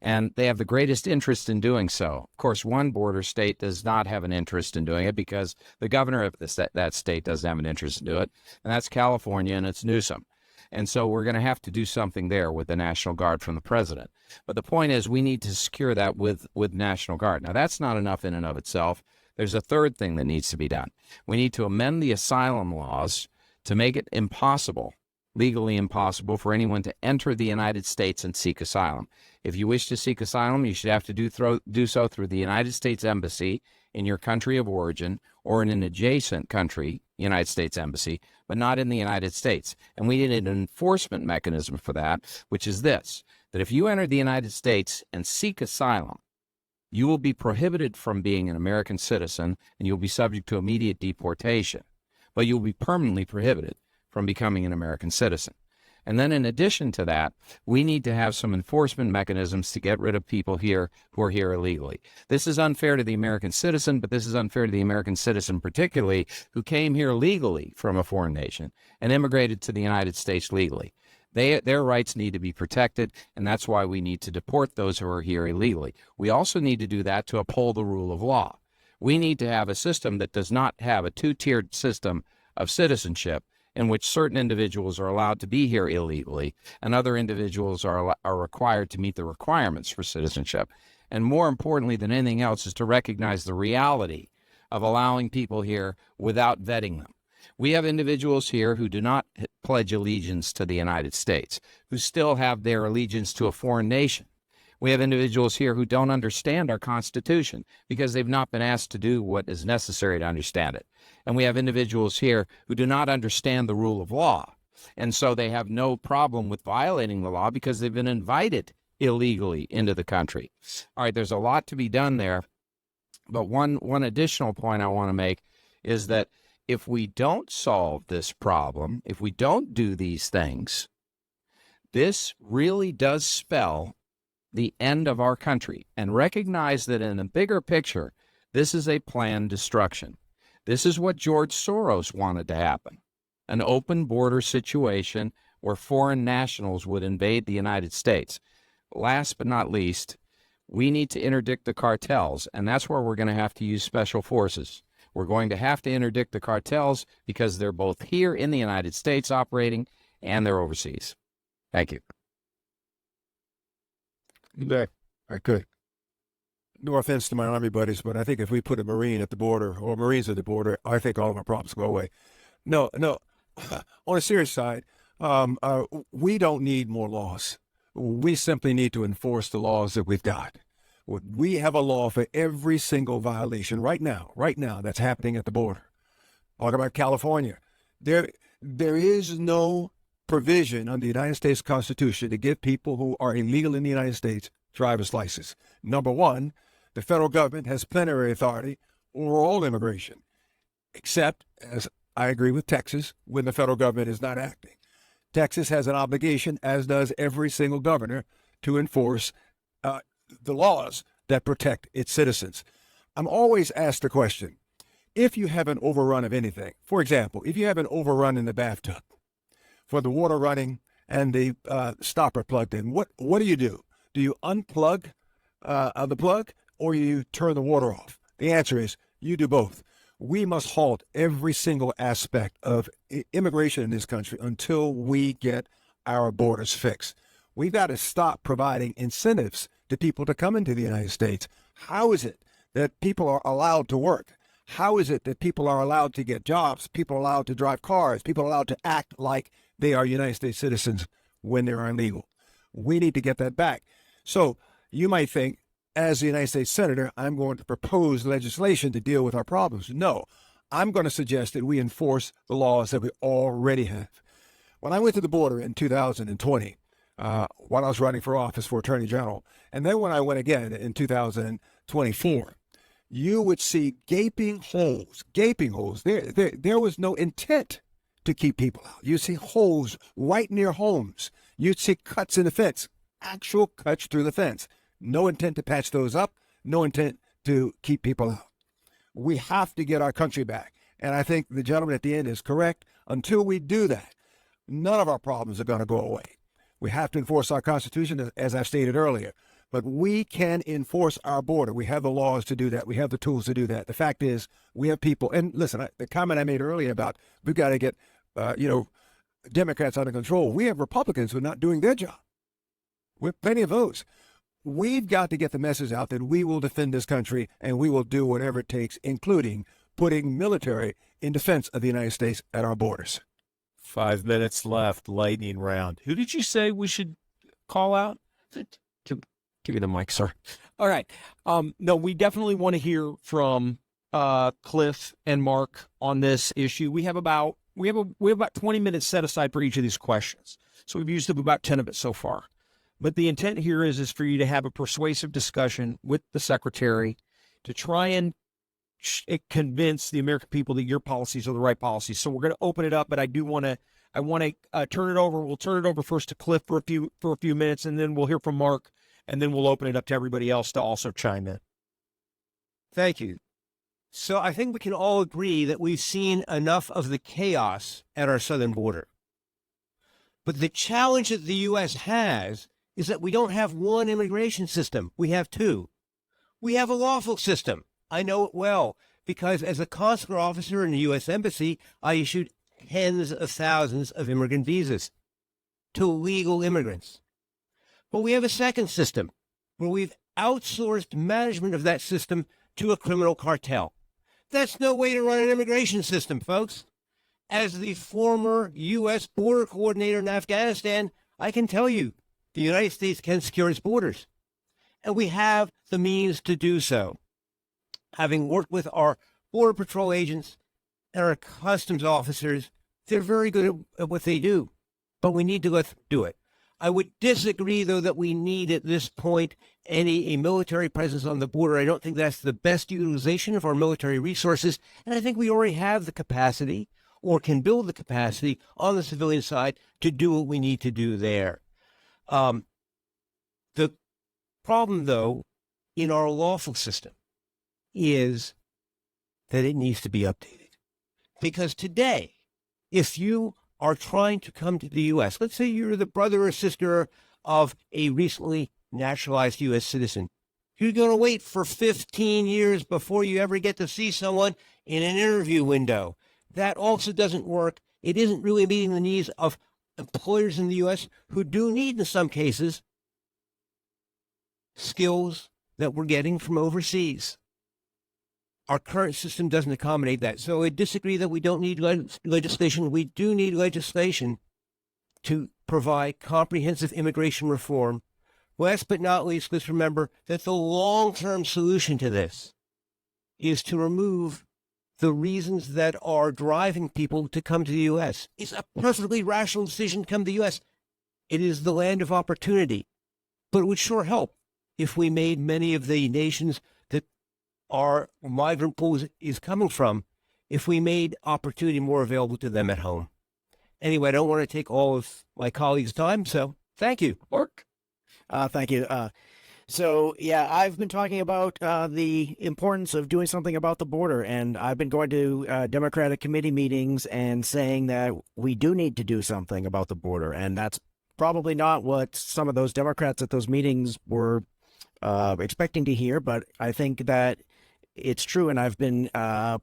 And they have the greatest interest in doing so. Of course, one border state does not have an interest in doing it because the governor of that state doesn't have an interest in doing it, and that's California, and it's Newsom. And so we're going to have to do something there with the National Guard from the president. But the point is we need to secure that with National Guard. Now, that's not enough in and of itself. There's a third thing that needs to be done. We need to amend the asylum laws to make it impossible, legally impossible, for anyone to enter the United States and seek asylum. If you wish to seek asylum, you should have to do so through the United States Embassy in your country of origin or in an adjacent country, United States Embassy, but not in the United States. And we need an enforcement mechanism for that, which is this, that if you enter the United States and seek asylum, you will be prohibited from being an American citizen and you'll be subject to immediate deportation, but you'll be permanently prohibited from becoming an American citizen. And then in addition to that, we need to have some enforcement mechanisms to get rid of people here who are here illegally. This is unfair to the American citizen, but this is unfair to the American citizen particularly who came here legally from a foreign nation and immigrated to the United States legally. Their rights need to be protected, and that's why we need to deport those who are here illegally. We also need to do that to uphold the rule of law. We need to have a system that does not have a two-tiered system of citizenship in which certain individuals are allowed to be here illegally and other individuals are required to meet the requirements for citizenship. And more importantly than anything else is to recognize the reality of allowing people here without vetting them. We have individuals here who do not pledge allegiance to the United States, who still have their allegiance to a foreign nation. We have individuals here who don't understand our Constitution because they've not been asked to do what is necessary to understand it. And we have individuals here who do not understand the rule of law. And so they have no problem with violating the law because they've been invited illegally into the country. All right, there's a lot to be done there. But one additional point I want to make is that if we don't solve this problem, if we don't do these things, this really does spell the end of our country. And recognize that in a bigger picture, this is a planned destruction. This is what George Soros wanted to happen, an open border situation where foreign nationals would invade the United States. Last but not least, we need to interdict the cartels, and that's where we're going to have to use special forces. We're going to have to interdict the cartels because they're both here in the United States operating and they're overseas. Thank you. I could. No offense to my Army buddies, but I think if we put a Marine at the border or Marines at the border, I think all of our problems go away. No. On a serious side, we don't need more laws. We simply need to enforce the laws that we've got. We have a law for every single violation right now that's happening at the border. Talk about California. There is no provision under the United States Constitution to give people who are illegal in the United States driver's license. Number one, the federal government has plenary authority over all immigration, except, as I agree with Texas, when the federal government is not acting. Texas has an obligation, as does every single governor, to enforce the laws that protect its citizens. I'm always asked the question, if you have an overrun of anything, for example, if you have an overrun in the bathtub for the water running and the stopper plugged in, what do you do? Do you unplug the plug or you turn the water off? The answer is you do both. We must halt every single aspect of immigration in this country until we get our borders fixed. We've got to stop providing incentives to people to come into the United States. How is it that people are allowed to work? How is it that people are allowed to get jobs? People are allowed to drive cars? People are allowed to act like they are United States citizens when they're illegal? We need to get that back. So you might think, as the United States Senator, I'm going to propose legislation to deal with our problems. No, I'm going to suggest that we enforce the laws that we already have. When I went to the border in 2020, while I was running for office for Attorney General, and then when I went again in 2024, you would see gaping holes. There was no intent to keep people out. You see holes right near homes. You'd see cuts in the fence, actual cuts through the fence. No intent to patch those up, no intent to keep people out. We have to get our country back. And I think the gentleman at the end is correct. Until we do that, none of our problems are going to go away. We have to enforce our Constitution, as I've stated earlier. But we can enforce our border. We have the laws to do that. We have the tools to do that. The fact is, we have people. And listen, the comment I made earlier about we've got to get, Democrats under control. We have Republicans who are not doing their job. We have plenty of those. We've got to get the message out that we will defend this country and we will do whatever it takes, including putting military in defense of the United States at our borders. 5 minutes left, lightning round. Who did you say we should call out? Give you the mic, sir. All right. No, we definitely want to hear from Cliff and Mark on this issue. We have about 20 minutes set aside for each of these questions. So we've used up about 10 of it so far. But the intent here is for you to have a persuasive discussion with the secretary to try and convince the American people that your policies are the right policies. So we're going to open it up, but I want to turn it over. We'll turn it over first to Cliff for a few minutes, and then we'll hear from Mark, and then we'll open it up to everybody else to also chime in. Thank you. So I think we can all agree that we've seen enough of the chaos at our southern border. But the challenge that the U.S. has is that we don't have one immigration system. We have two. We have a lawful system. I know it well because as a consular officer in the U.S. Embassy, I issued tens of thousands of immigrant visas to legal immigrants. But we have a second system where we've outsourced management of that system to a criminal cartel. That's no way to run an immigration system, folks. As the former U.S. border coordinator in Afghanistan, I can tell you the United States can secure its borders. And we have the means to do so. Having worked with our Border Patrol agents and our customs officers, they're very good at what they do. But we need to let them do it. I would disagree, though, that we need at this point a military presence on the border. I don't think that's the best utilization of our military resources. And I think we already have the capacity or can build the capacity on the civilian side to do what we need to do there. The problem, though, in our lawful system is that it needs to be updated. Because today, if you are trying to come to the U.S., let's say you're the brother or sister of a recently naturalized U.S. citizen, you're going to wait for 15 years before you ever get to see someone in an interview window. That also doesn't work. It isn't really meeting the needs of employers in the U.S. who do need, in some cases, skills that we're getting from overseas. Our current system doesn't accommodate that. So I disagree that we don't need legislation. We do need legislation to provide comprehensive immigration reform. Last but not least, let's remember that the long-term solution to this is to remove the reasons that are driving people to come to the U.S. It's a perfectly rational decision to come to the U.S. It is the land of opportunity. But it would sure help if we made many of the nations that our migrant pool is coming from, if we made opportunity more available to them at home. Anyway, I don't want to take all of my colleagues' time, so thank you. Mark? Thank you. So, yeah, I've been talking about the importance of doing something about the border, and I've been going to Democratic committee meetings and saying that we do need to do something about the border, and that's probably not what some of those Democrats at those meetings were expecting to hear, but I think that it's true, and I've been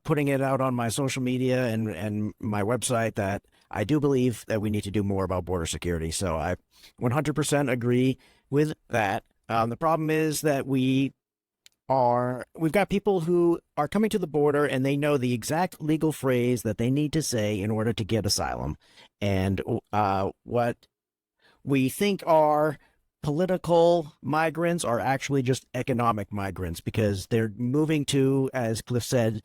putting it out on my social media and my website that I do believe that we need to do more about border security. So I 100% agree with that. The problem is that we've got people who are coming to the border and they know the exact legal phrase that they need to say in order to get asylum. And what we think are political migrants are actually just economic migrants because they're moving to, as Cliff said,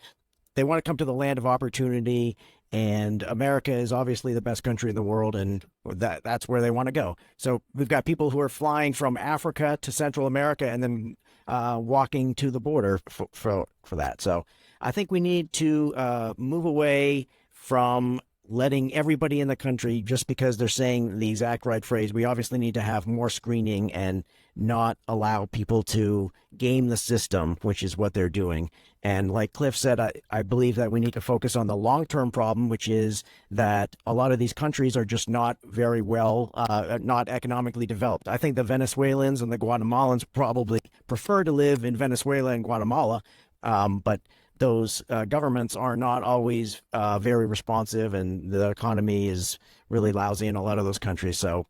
they want to come to the land of opportunity And America is obviously the best country in the world, and that's where they want to go. So we've got people who are flying from Africa to Central America and then walking to the border for that. So I think we need to move away from letting everybody in the country, just because they're saying the exact right phrase. We obviously need to have more screening and not allow people to game the system, which is what they're doing. And like Cliff said, I believe that we need to focus on the long-term problem, which is that a lot of these countries are just not very well, not economically developed. I think the Venezuelans and the Guatemalans probably prefer to live in Venezuela and Guatemala, but those governments are not always very responsive, and the economy is really lousy in a lot of those countries. So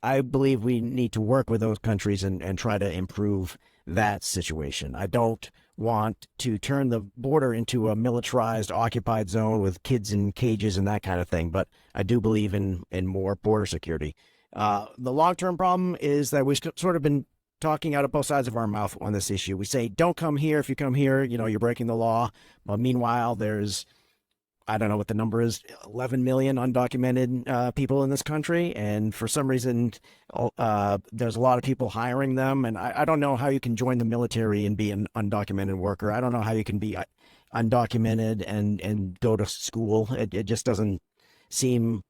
I believe we need to work with those countries and try to improve that situation. I don't want to turn the border into a militarized, occupied zone with kids in cages and that kind of thing, but I do believe in more border security. The long-term problem is that we've sort of been talking out of both sides of our mouth on this issue. We say, don't come here. If you come here, you're breaking the law. But meanwhile, there's, I don't know what the number is, 11 million undocumented people in this country. And for some reason, there's a lot of people hiring them. And I don't know how you can join the military and be an undocumented worker. I don't know how you can be undocumented and go to school. It just doesn't seem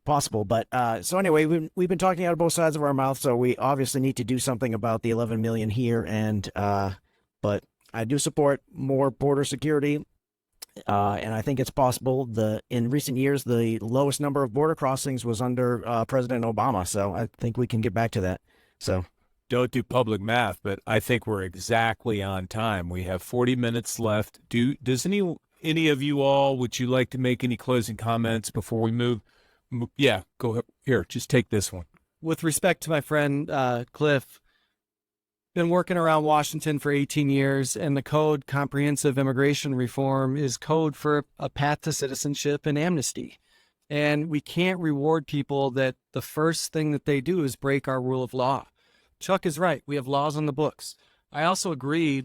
possible. But so anyway, we've been talking out of both sides of our mouth, so we obviously need to do something about the 11 million here. And but I do support more border security, and I think it's possible. In recent years, the lowest number of border crossings was under President Obama, so I think we can get back to that. So don't do public math, but I think we're exactly on time. We have 40 minutes left. Does any of you all, would you like to make any closing comments before we move? Yeah, go ahead. Here, just take this one. With respect to my friend Cliff, been working around Washington for 18 years, and the code, comprehensive immigration reform, is code for a path to citizenship and amnesty. And we can't reward people that the first thing that they do is break our rule of law. Chuck is right. We have laws on the books. I also agree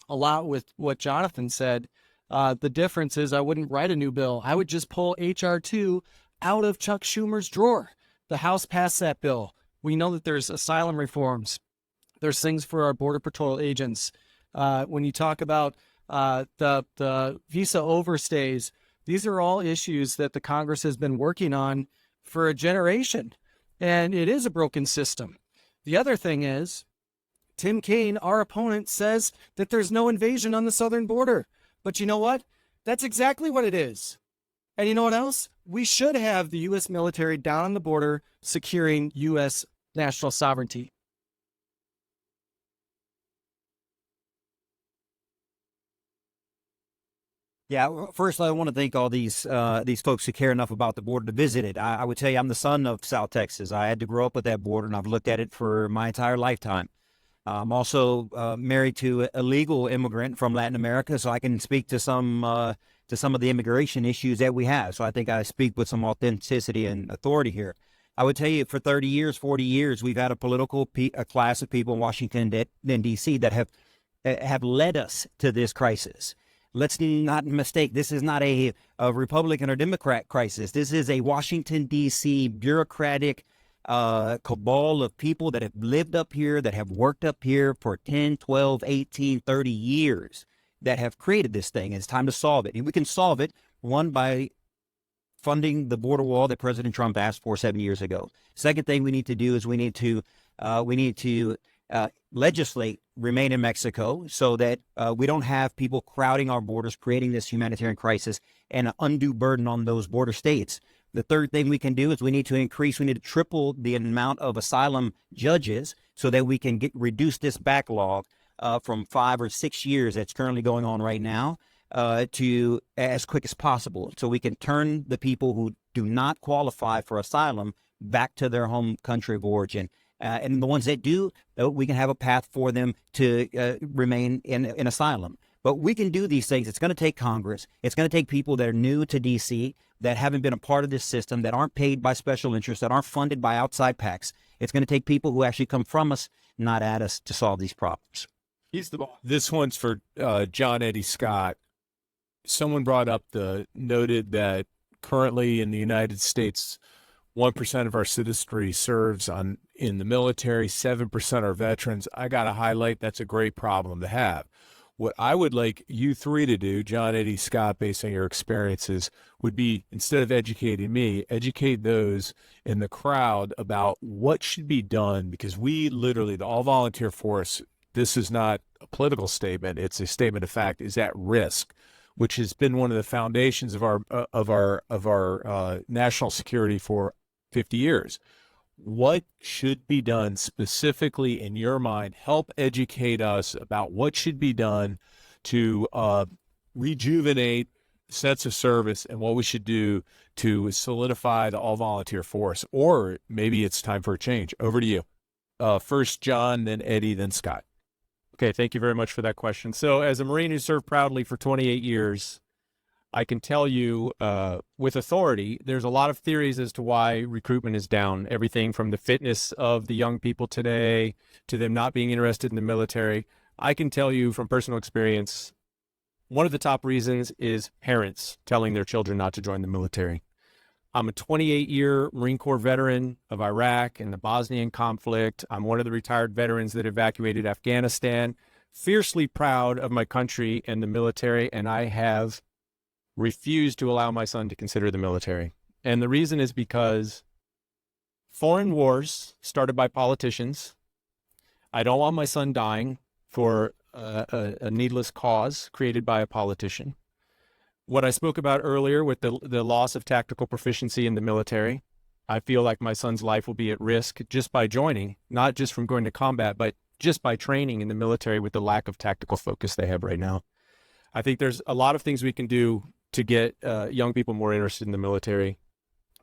a lot with what Jonathan said. The difference is I wouldn't write a new bill. I would just pull H.R. 2 out of Chuck Schumer's drawer. The House passed that bill. We know that there's asylum reforms. There's things for our Border Patrol agents. When you talk about the visa overstays, these are all issues that the Congress has been working on for a generation. And it is a broken system. The other thing is, Tim Kaine, our opponent, says that there's no invasion on the southern border. But you know what? That's exactly what it is. And you know what else? We should have the U.S. military down on the border securing U.S. national sovereignty. Yeah, first I want to thank all these folks who care enough about the border to visit it. I would tell you I'm the son of South Texas. I had to grow up with that border, and I've looked at it for my entire lifetime. I'm also married to a legal immigrant from Latin America, so I can speak to some of the immigration issues that we have. So I think I speak with some authenticity and authority here. I would tell you for 30 years, 40 years, we've had a political class of people in Washington and D.C. that have led us to this crisis. Let's not mistake, this is not a Republican or Democrat crisis. This is a Washington, D.C. bureaucratic cabal of people that have lived up here, that have worked up here for 10, 12, 18, 30 years, that have created this thing. It's time to solve it. And we can solve it, one, by funding the border wall that President Trump asked for 7 years ago. Second thing we need to do is we need to legislate remain in Mexico so that we don't have people crowding our borders, creating this humanitarian crisis and an undue burden on those border states. The third thing we can do is we need to triple the amount of asylum judges so that we can reduce this backlog from 5 or 6 years that's currently going on right now to as quick as possible. So we can turn the people who do not qualify for asylum back to their home country of origin. And the ones that do, we can have a path for them to remain in asylum. But we can do these things. It's going to take Congress. It's going to take people that are new to D.C., that haven't been a part of this system, that aren't paid by special interests, that aren't funded by outside PACs. It's going to take people who actually come from us, not at us, to solve these problems. He's the boss. This one's for John Eddie Scott. someone brought up noted that currently in the United States, 1% of our citizenry serves in the military, 7% are veterans. I got to highlight that's a great problem to have. What I would like you three to do, John, Eddie, Scott, based on your experiences, would be, instead of educating me, educate those in the crowd about what should be done, because we literally, the all-volunteer force, this is not a political statement, it's a statement of fact, is at risk, which has been one of the foundations of our national security for 50 years. What should be done specifically in your mind? Help educate us about what should be done to rejuvenate sets of service and what we should do to solidify the all-volunteer force. Or maybe it's time for a change. Over to you. First John, then Eddie, then Scott. Okay, thank you very much for that question. So as a Marine who served proudly for 28 years, I can tell you with authority, there's a lot of theories as to why recruitment is down. Everything from the fitness of the young people today to them not being interested in the military. I can tell you from personal experience, one of the top reasons is parents telling their children not to join the military. I'm a 28-year Marine Corps veteran of Iraq and the Bosnian conflict. I'm one of the retired veterans that evacuated Afghanistan. Fiercely proud of my country and the military, and I have refused to allow my son to consider the military. And the reason is because foreign wars started by politicians. I don't want my son dying for a needless cause created by a politician. What I spoke about earlier with the loss of tactical proficiency in the military, I feel like my son's life will be at risk just by joining, not just from going to combat, but just by training in the military with the lack of tactical focus they have right now. I think there's a lot of things we can do to get young people more interested in the military.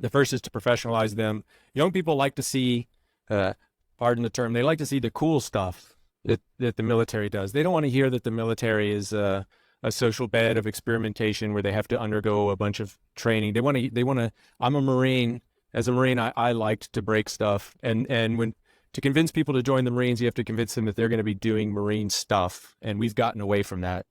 The first is to professionalize them. Young people like to see, pardon the term, they like to see the cool stuff that the military does. They don't want to hear that the military is a social bed of experimentation where they have to undergo a bunch of training. They want to, I'm a Marine. As a Marine, I liked to break stuff. And when to convince people to join the Marines, you have to convince them that they're going to be doing Marine stuff. And we've gotten away from that.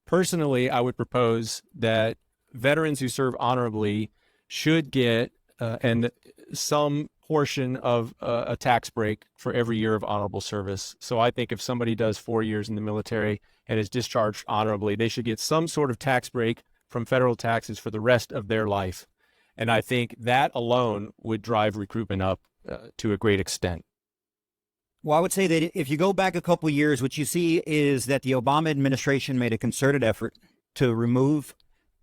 Personally, I would propose that veterans who serve honorably should get and some portion of a tax break for every year of honorable service. So I think if somebody does 4 years in the military and is discharged honorably, they should get some sort of tax break from federal taxes for the rest of their life. And I think that alone would drive recruitment up to a great extent. Well, I would say that if you go back a couple of years, what you see is that the Obama administration made a concerted effort to remove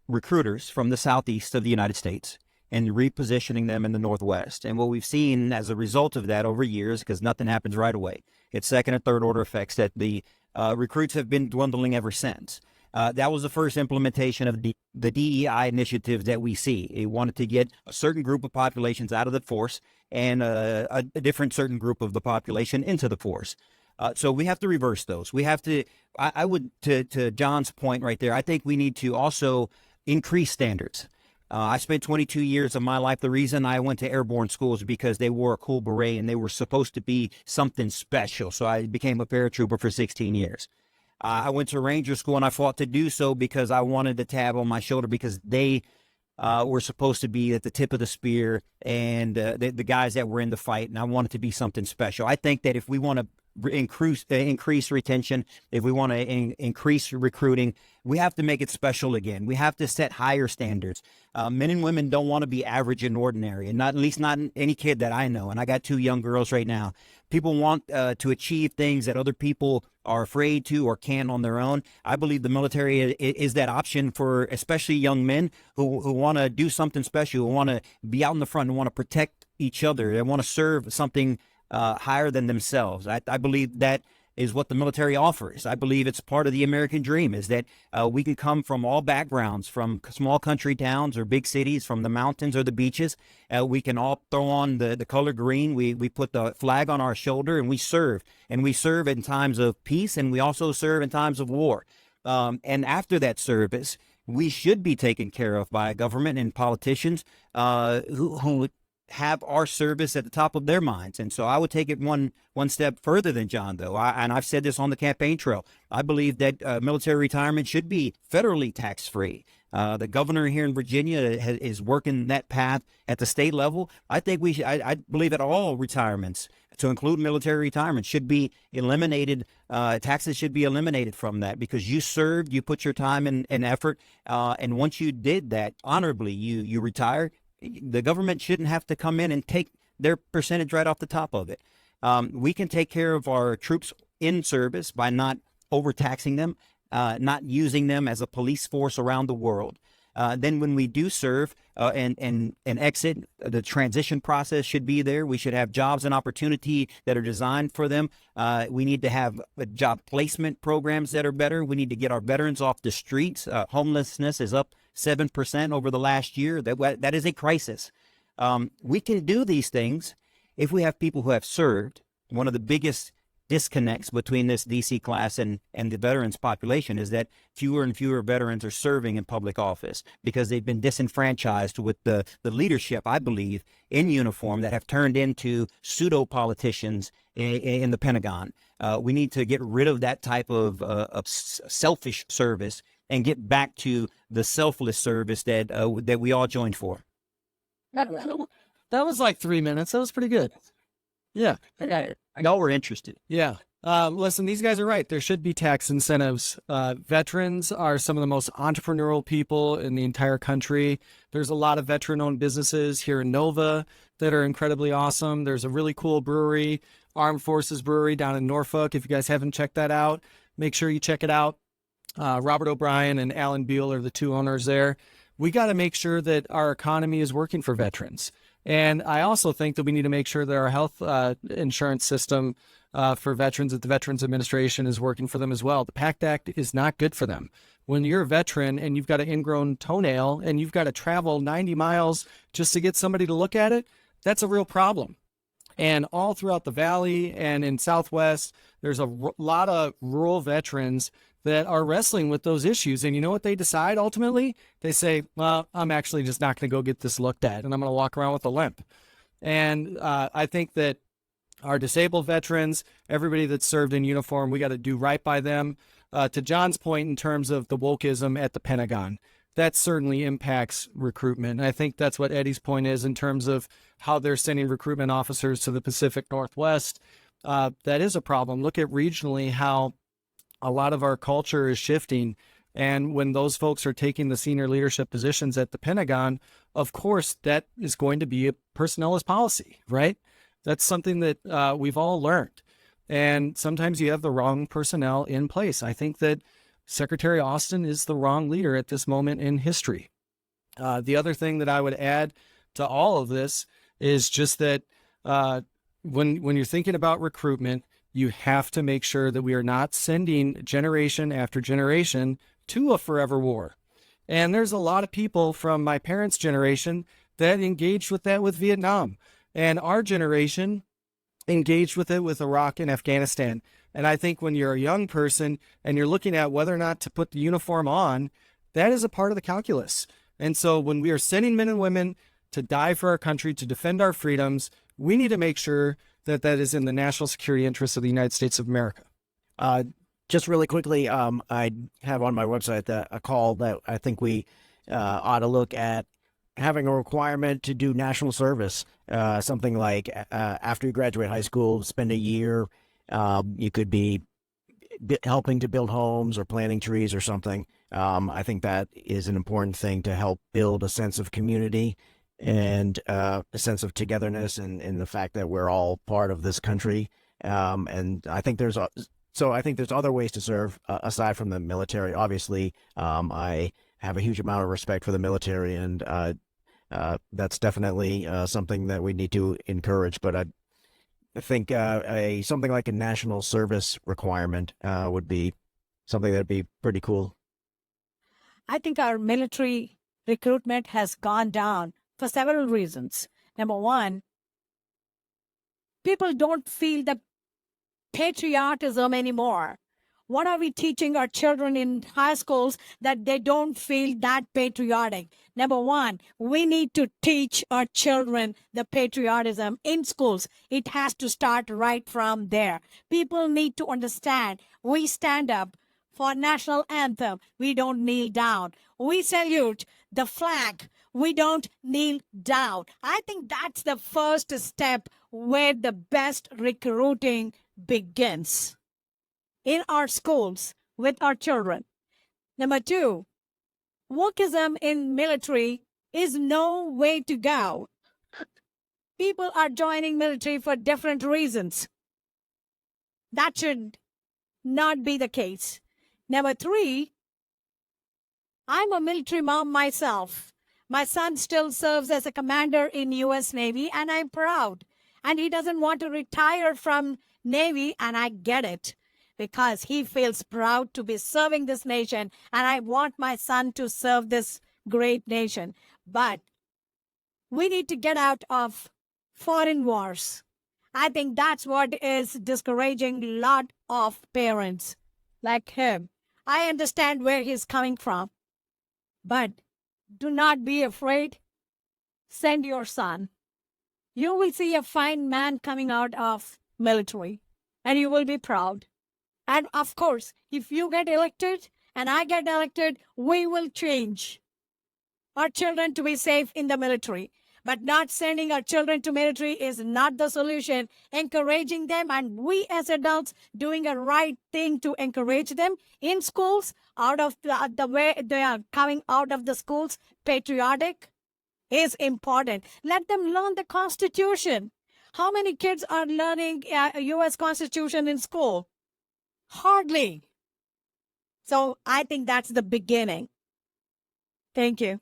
recruiters from the southeast of the United States and repositioning them in the Northwest. And what we've seen as a result of that over years, because nothing happens right away, it's second and third order effects, that the recruits have been dwindling ever since. That was the first implementation of the DEI initiative that we see. It wanted to get a certain group of populations out of the force and a different certain group of the population into the force. So we have to reverse those. We have to, I would, to John's point right there, I think we need to also increase standards. I spent 22 years of my life. The reason I went to airborne schools is because they wore a cool beret and they were supposed to be something special. So I became a paratrooper for 16 years. I went to Ranger School and I fought to do so because I wanted the tab on my shoulder because they were supposed to be at the tip of the spear and the guys that were in the fight, and I wanted to be something special. I think that if we want to increase retention, if we want to increase recruiting, we have to make it special again. We have to set higher standards. Men and women don't want to be average and ordinary, and not, at least not any kid that I know. And I got 2 young girls right now. People want to achieve things that other people are afraid to or can't on their own. I believe the military is that option for especially young men who want to do something special, who want to be out in the front, who want to protect each other, they want to serve something higher than themselves. I believe that is what the military offers. I believe it's part of the American dream, is that we can come from all backgrounds, from small country towns or big cities, from the mountains or the beaches. We can all throw on the color green. We put the flag on our shoulder and we serve. And we serve in times of peace, and we also serve in times of war. And after that service, we should be taken care of by government and politicians who have our service at the top of their minds. And so I would take it one step further than John, though. And I've said this on the campaign trail. I believe that military retirement should be federally tax-free. The governor here in Virginia is working that path at the state level. I think we should, I believe that all retirements, to include military retirement, should be eliminated. Taxes should be eliminated from that, because you served, you put your time and effort, and once you did that honorably, you retired. The government shouldn't have to come in and take their percentage right off the top of it. We can take care of our troops in service by not overtaxing them, not using them as a police force around the world. Then when we do serve and exit, the transition process should be there. We should have jobs and opportunity that are designed for them. We need to have job placement programs that are better. We need to get our veterans off the streets. Homelessness is up 7% over the last year. That is a crisis. We can do these things if we have people who have served. One of the biggest disconnects between this DC class and the veterans population is that fewer and fewer veterans are serving in public office because they've been disenfranchised with the leadership, I believe, in uniform that have turned into pseudo politicians in the Pentagon. We need to get rid of that type of selfish service and get back to the selfless service that we all joined for. That was like 3 minutes. That was pretty good. Yeah. Y'all were interested. Yeah. Listen, these guys are right. There should be tax incentives. Veterans are some of the most entrepreneurial people in the entire country. There's a lot of veteran-owned businesses here in Nova that are incredibly awesome. There's a really cool brewery, Armed Forces Brewery down in Norfolk. If you guys haven't checked that out, make sure you check it out. Robert O'Brien and Alan Beal are the two owners there. We got to make sure that our economy is working for veterans. And I also think that we need to make sure that our health insurance system for veterans at the Veterans Administration is working for them as well. The PACT Act is not good for them. When you're a veteran and you've got an ingrown toenail and you've got to travel 90 miles just to get somebody to look at it, that's a real problem. And all throughout the Valley and in Southwest, there's a lot of rural veterans that are wrestling with those issues. And you know what they decide ultimately? They say, well, I'm actually just not going to go get this looked at, and I'm going to walk around with a limp. And I think that our disabled veterans, everybody that's served in uniform, we got to do right by them. To John's point in terms of the wokeism at the Pentagon, that certainly impacts recruitment. And I think that's what Eddie's point is in terms of how they're sending recruitment officers to the Pacific Northwest. That is a problem. Look at regionally how a lot of our culture is shifting. And when those folks are taking the senior leadership positions at the Pentagon, of course, that is going to be a personnel as policy, right? That's something that we've all learned. And sometimes you have the wrong personnel in place. I think that Secretary Austin is the wrong leader at this moment in history. The other thing that I would add to all of this is just that when you're thinking about recruitment, you have to make sure that we are not sending generation after generation to a forever war. And there's a lot of people from my parents' generation that engaged with that with Vietnam. And our generation engaged with it with Iraq and Afghanistan. And I think when you're a young person and you're looking at whether or not to put the uniform on, that is a part of the calculus. And so when we are sending men and women to die for our country, to defend our freedoms, we need to make sure that that is in the national security interests of the United States of America. Just really quickly, I have on my website a call that I think we ought to look at having a requirement to do national service, something like after you graduate high school, spend a year. You could be helping to build homes or planting trees or something. I think that is an important thing to help build a sense of community and a sense of togetherness and the fact that we're all part of this country. And I think there's other ways to serve aside from the military. Obviously, I have a huge amount of respect for the military, and that's definitely something that we need to encourage. But I think something like a national service requirement would be something that'd be pretty cool. I think our military recruitment has gone down for several reasons. Number one, people don't feel the patriotism anymore. What are we teaching our children in high schools that they don't feel that patriotic? Number one, we need to teach our children the patriotism in schools. It has to start right from there. People need to understand we stand up for national anthem. We don't kneel down. We salute the flag. We don't kneel down. I think that's the first step where the best recruiting begins in our schools with our children. Number two, wokeism in military is no way to go. People are joining military for different reasons. That should not be the case. Number three, I'm a military mom myself. My son still serves as a commander in U.S. Navy, and I'm proud. And he doesn't want to retire from Navy, and I get it, because he feels proud to be serving this nation, and I want my son to serve this great nation. But we need to get out of foreign wars. I think that's what is discouraging a lot of parents like him. I understand where he's coming from, but do not be afraid. Send your son. You will see a fine man coming out of military, and you will be proud. And of course, if you get elected and I get elected, we will change our children to be safe in the military. But not sending our children to military is not the solution. Encouraging them, and we as adults doing a right thing to encourage them in schools, out of the way they are coming out of the schools, patriotic, is important. Let them learn the Constitution. How many kids are learning U.S. Constitution in school? Hardly. So I think that's the beginning. Thank you.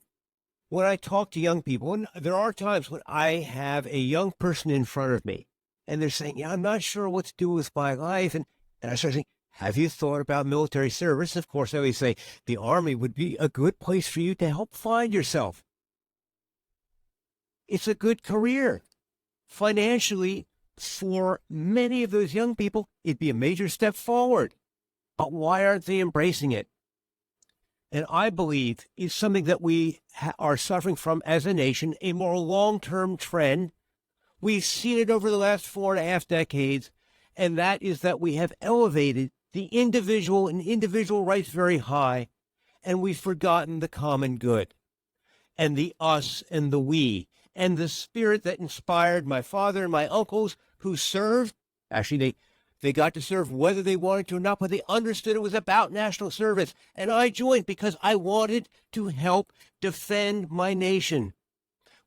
When I talk to young people, and there are times when I have a young person in front of me and they're saying, yeah, I'm not sure what to do with my life. And I start saying, have you thought about military service? Of course, I always say the Army would be a good place for you to help find yourself. It's a good career. Financially, for many of those young people, it'd be a major step forward. But why aren't they embracing it? And I believe it's something that we are suffering from as a nation, a more long-term trend. We've seen it over the last 4.5 decades, and that is that we have elevated the individual and individual rights very high, and we've forgotten the common good and the us and the we and the spirit that inspired my father and my uncles who served. Actually, they got to serve whether they wanted to or not, but they understood it was about national service. And I joined because I wanted to help defend my nation.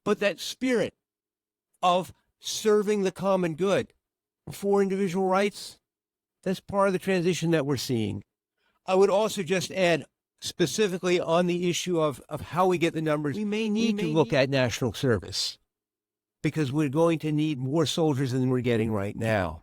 But that spirit of serving the common good for individual rights, that's part of the transition that we're seeing. I would also just add, specifically on the issue of how we get the numbers, we may need to look at national service because we're going to need more soldiers than we're getting right now.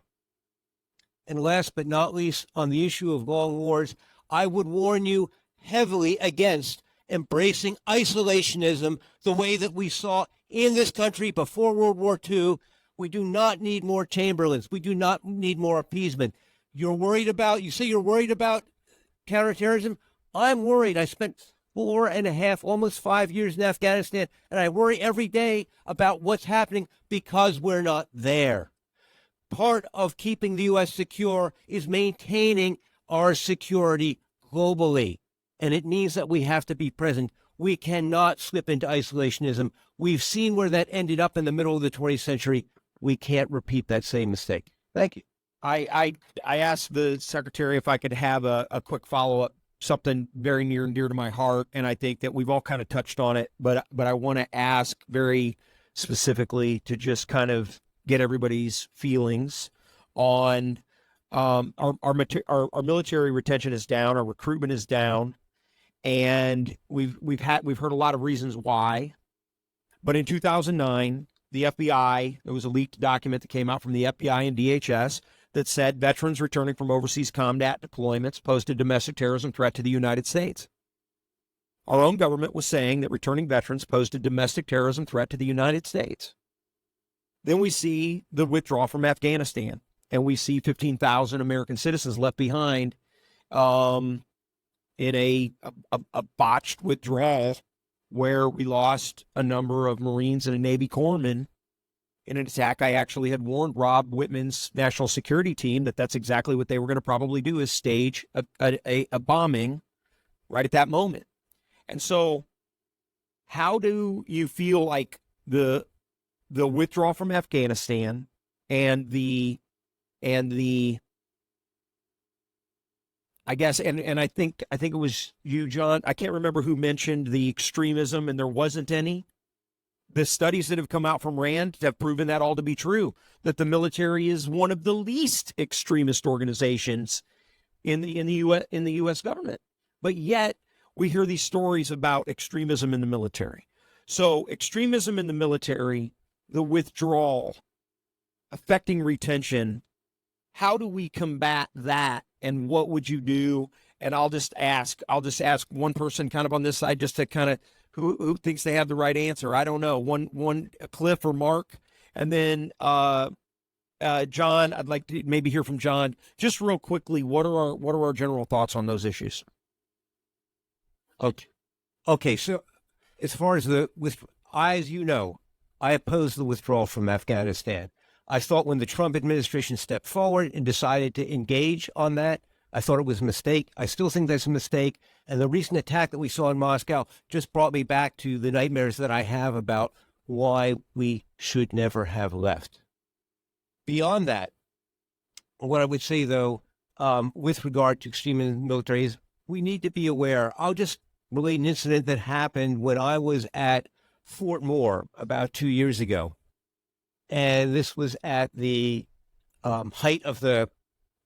And last but not least, on the issue of long wars, I would warn you heavily against embracing isolationism the way that we saw in this country before World War II. We do not need more Chamberlains. We do not need more appeasement. You say you're worried about counterterrorism? I'm worried. I spent 4.5, almost 5 years in Afghanistan, and I worry every day about what's happening because we're not there. Part of keeping the U.S. secure is maintaining our security globally, and it means that we have to be present. We cannot slip into isolationism. We've seen where that ended up in the middle of the 20th century. We can't repeat that same mistake. Thank you. I asked the secretary if I could have a quick follow-up, something very near and dear to my heart, and I think that we've all kind of touched on it, but I want to ask very specifically to just kind of get everybody's feelings on our military retention is down, our recruitment is down, and we've heard a lot of reasons why. But in 2009, the FBI, there was a leaked document that came out from the FBI and DHS that said veterans returning from overseas combat deployments posed a domestic terrorism threat to the United States. Our own government was saying that returning veterans posed a domestic terrorism threat to the United States. Then we see the withdrawal from Afghanistan, and we see 15,000 American citizens left behind in a botched withdrawal where we lost a number of Marines and a Navy corpsman in an attack. I actually had warned Rob Whitman's national security team that that's exactly what they were going to probably do, is stage a bombing right at that moment. And so how do you feel like the withdrawal from Afghanistan and the I guess and I think it was you, John. I can't remember who mentioned the extremism, and there wasn't any. The studies that have come out from RAND have proven that all to be true, that the military is one of the least extremist organizations in the US government. But yet we hear these stories about extremism in the military. So extremism in the military, the withdrawal, affecting retention, how do we combat that, and what would you do? And I'll just ask one person kind of on this side, just to kind of who thinks they have the right answer. I don't know. One Cliff or Mark, and then John. I'd like to maybe hear from John just real quickly. What are our general thoughts on those issues? Okay. So as far as as you know, I oppose the withdrawal from Afghanistan. I thought when the Trump administration stepped forward and decided to engage on that, I thought it was a mistake. I still think that's a mistake. And the recent attack that we saw in Moscow just brought me back to the nightmares that I have about why we should never have left. Beyond that, what I would say, though, with regard to extremism in the military is we need to be aware. I'll just relate an incident that happened when I was at Fort Moore about 2 years ago. And this was at the height of the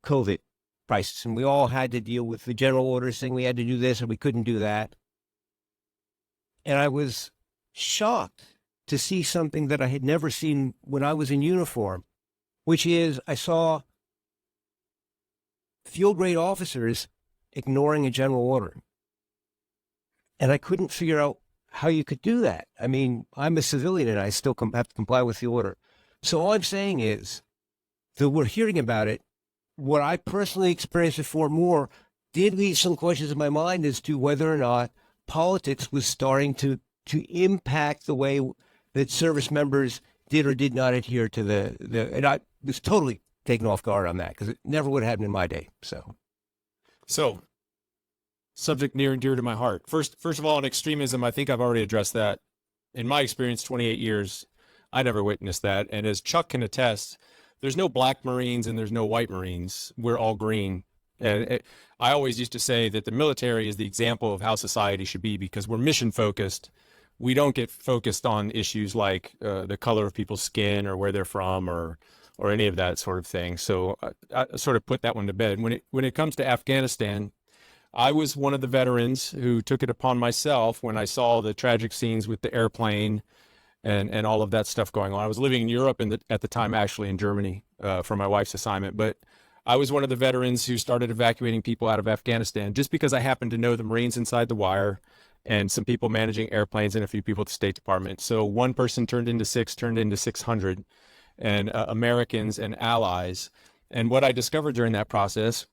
COVID crisis. And we all had to deal with the general order saying we had to do this and we couldn't do that. And I was shocked to see something that I had never seen when I was in uniform, which is I saw field grade officers ignoring a general order. And I couldn't figure out how you could do that. I mean, I'm a civilian and I still have to comply with the order. So all I'm saying is that we're hearing about it. What I personally experienced at Fort Moore did leave some questions in my mind as to whether or not politics was starting to impact the way that service members did or did not adhere to and I was totally taken off guard on that because it never would have happened in my day. So, subject near and dear to my heart. First of all, on extremism, I think I've already addressed that. In my experience, 28 years, I never witnessed that. And as Chuck can attest, there's no black Marines and there's no white Marines. We're all green. And I always used to say that the military is the example of how society should be because we're mission focused. We don't get focused on issues like the color of people's skin or where they're from or any of that sort of thing. So I sort of put that one to bed. When it comes to Afghanistan, I was one of the veterans who took it upon myself when I saw the tragic scenes with the airplane and all of that stuff going on. I was living in Europe at the time, actually in Germany for my wife's assignment. But I was one of the veterans who started evacuating people out of Afghanistan just because I happened to know the Marines inside the wire and some people managing airplanes and a few people at the State Department. So one person turned into 600 and Americans and allies. And what I discovered during that process,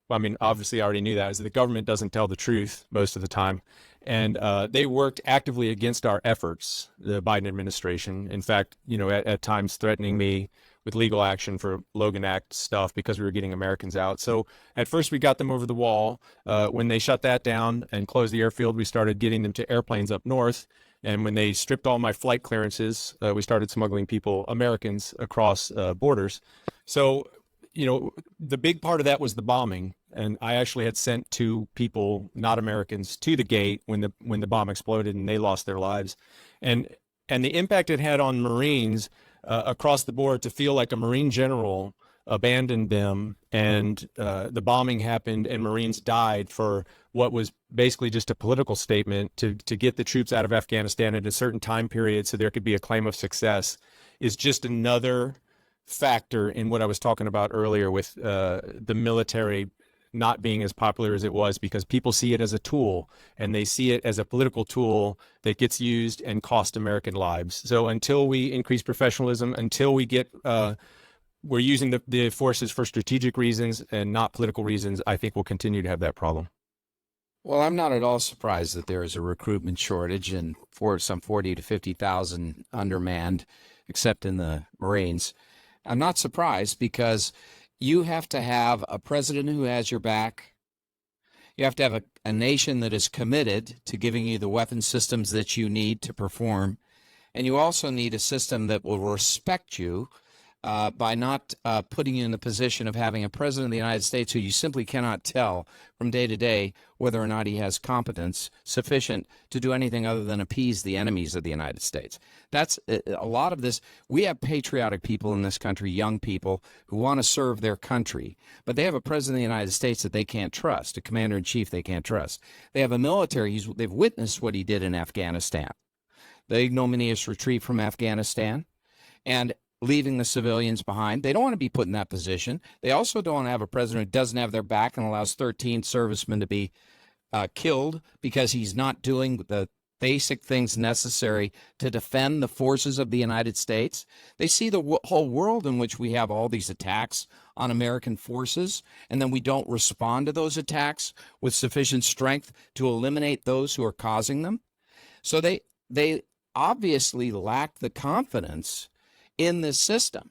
I mean, obviously I already knew that, is that the government doesn't tell the truth most of the time. And they worked actively against our efforts, the Biden administration. In fact, at times threatening me with legal action for Logan Act stuff because we were getting Americans out. So at first we got them over the wall. When they shut that down and closed the airfield, we started getting them to airplanes up north. And when they stripped all my flight clearances, we started smuggling people, Americans, across borders. So, the big part of that was the bombing. And I actually had sent 2 people, not Americans, to the gate when the bomb exploded and they lost their lives. And the impact it had on Marines across the board to feel like a Marine general abandoned them and the bombing happened and Marines died for what was basically just a political statement to get the troops out of Afghanistan at a certain time period so there could be a claim of success is just another factor in what I was talking about earlier with the military not being as popular as it was because people see it as a tool and they see it as a political tool that gets used and cost American lives. So until we increase professionalism, until we get, we're using the forces for strategic reasons and not political reasons, I think we'll continue to have that problem. Well, I'm not at all surprised that there is a recruitment shortage and for some 40 to 50,000 undermanned, except in the Marines. I'm not surprised because you have to have a president who has your back. You have to have a nation that is committed to giving you the weapon systems that you need to perform. And you also need a system that will respect you by not putting you in the position of having a president of the United States who you simply cannot tell from day to day whether or not he has competence sufficient to do anything other than appease the enemies of the United States. That's a lot of this. We have patriotic people in this country, young people who want to serve their country, but they have a president of the United States that they can't trust, a commander-in-chief they can't trust. They have a military, they've witnessed what he did in Afghanistan, the ignominious retreat from Afghanistan, and leaving the civilians behind. They don't want to be put in that position. They also don't want to have a president who doesn't have their back and allows 13 servicemen to be killed because he's not doing the basic things necessary to defend the forces of the United States. They see the whole world in which we have all these attacks on American forces, and then we don't respond to those attacks with sufficient strength to eliminate those who are causing them. So they obviously lack the confidence in this system.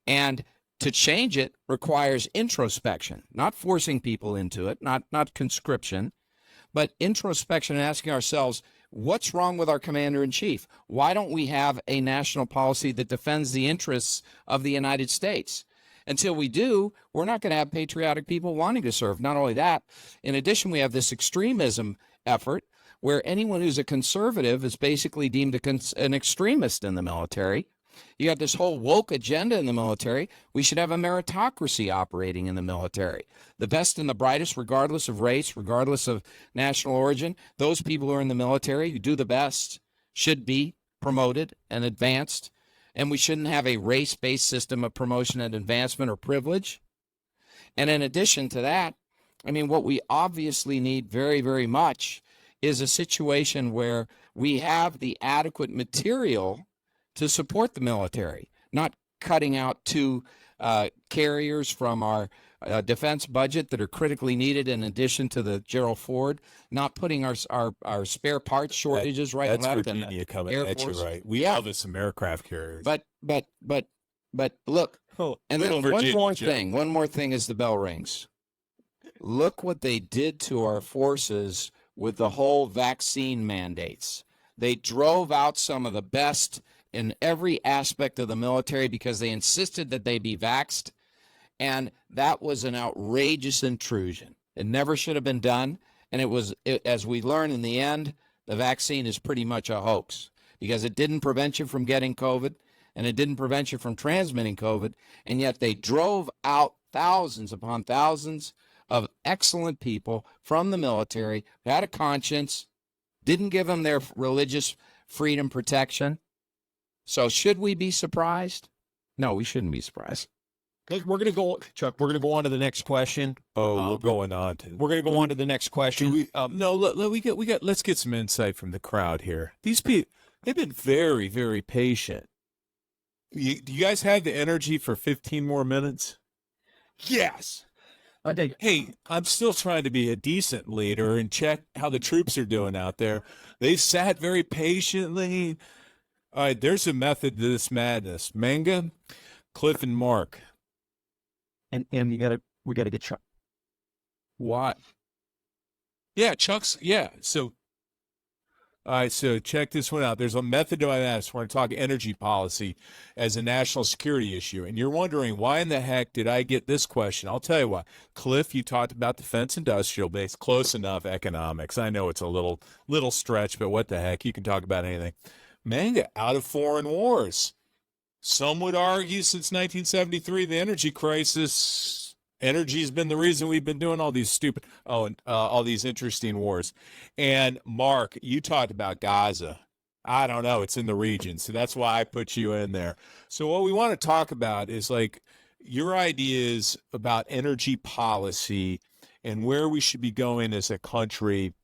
And to change it requires introspection, not forcing people into it, not conscription, but introspection and asking ourselves, what's wrong with our commander-in-chief? Why don't we have a national policy that defends the interests of the United States? Until we do, we're not going to have patriotic people wanting to serve. Not only that, in addition, we have this extremism effort where anyone who's a conservative is basically deemed an extremist in the military. You have this whole woke agenda in the military. We should have a meritocracy operating in the military. The best and the brightest, regardless of race, regardless of national origin, those people who are in the military who do the best should be promoted and advanced. And we shouldn't have a race-based system of promotion and advancement or privilege. And in addition to that, I mean, what we obviously need very, very much is a situation where we have the adequate material to support the military, not cutting out two carriers from our defense budget that are critically needed in addition to the Gerald Ford, not putting our spare parts shortages right and That's left. Virginia coming Air at you, Force. right? We have some aircraft carriers. But look, and then Little Virginia, one more thing as the bell rings. Look what they did to our forces with the whole vaccine mandates. They drove out some of the best in every aspect of the military because they insisted that they be vaxxed, and that was an outrageous intrusion. It never should have been done, and as we learn in the end, the vaccine is pretty much a hoax because it didn't prevent you from getting COVID, and it didn't prevent you from transmitting COVID, and yet they drove out thousands upon thousands of excellent people from the military who had a conscience, didn't give them their religious freedom protection. So should we be surprised? No, we shouldn't be surprised. Look, we're going to go, Chuck, we're going to go on to the next question. We're going on to. We're going to go on to the next question. Let's get some insight from the crowd here. These people, they've been very, very patient. Do you guys have the energy for 15 more minutes? Yes. Hey, I'm still trying to be a decent leader and check how the troops are doing out there. They've sat very patiently. All right, there's a method to this madness. Manga, Cliff, and Mark. And we gotta get Chuck. What? Yeah, Chuck's. Yeah. So, all right. So check this one out. There's a method to my madness. We're going to talk energy policy as a national security issue, and you're wondering why in the heck did I get this question? I'll tell you why. Cliff, you talked about defense industrial base. Close enough. Economics. I know it's a little stretch, but what the heck? You can talk about anything. Manga, out of foreign wars. Some would argue since 1973, the energy crisis, energy's been the reason we've been doing all these all these interesting wars. And Mark, you talked about Gaza. I don't know, it's in the region, so that's why I put you in there. So what we want to talk about is like your ideas about energy policy and where we should be going as a country.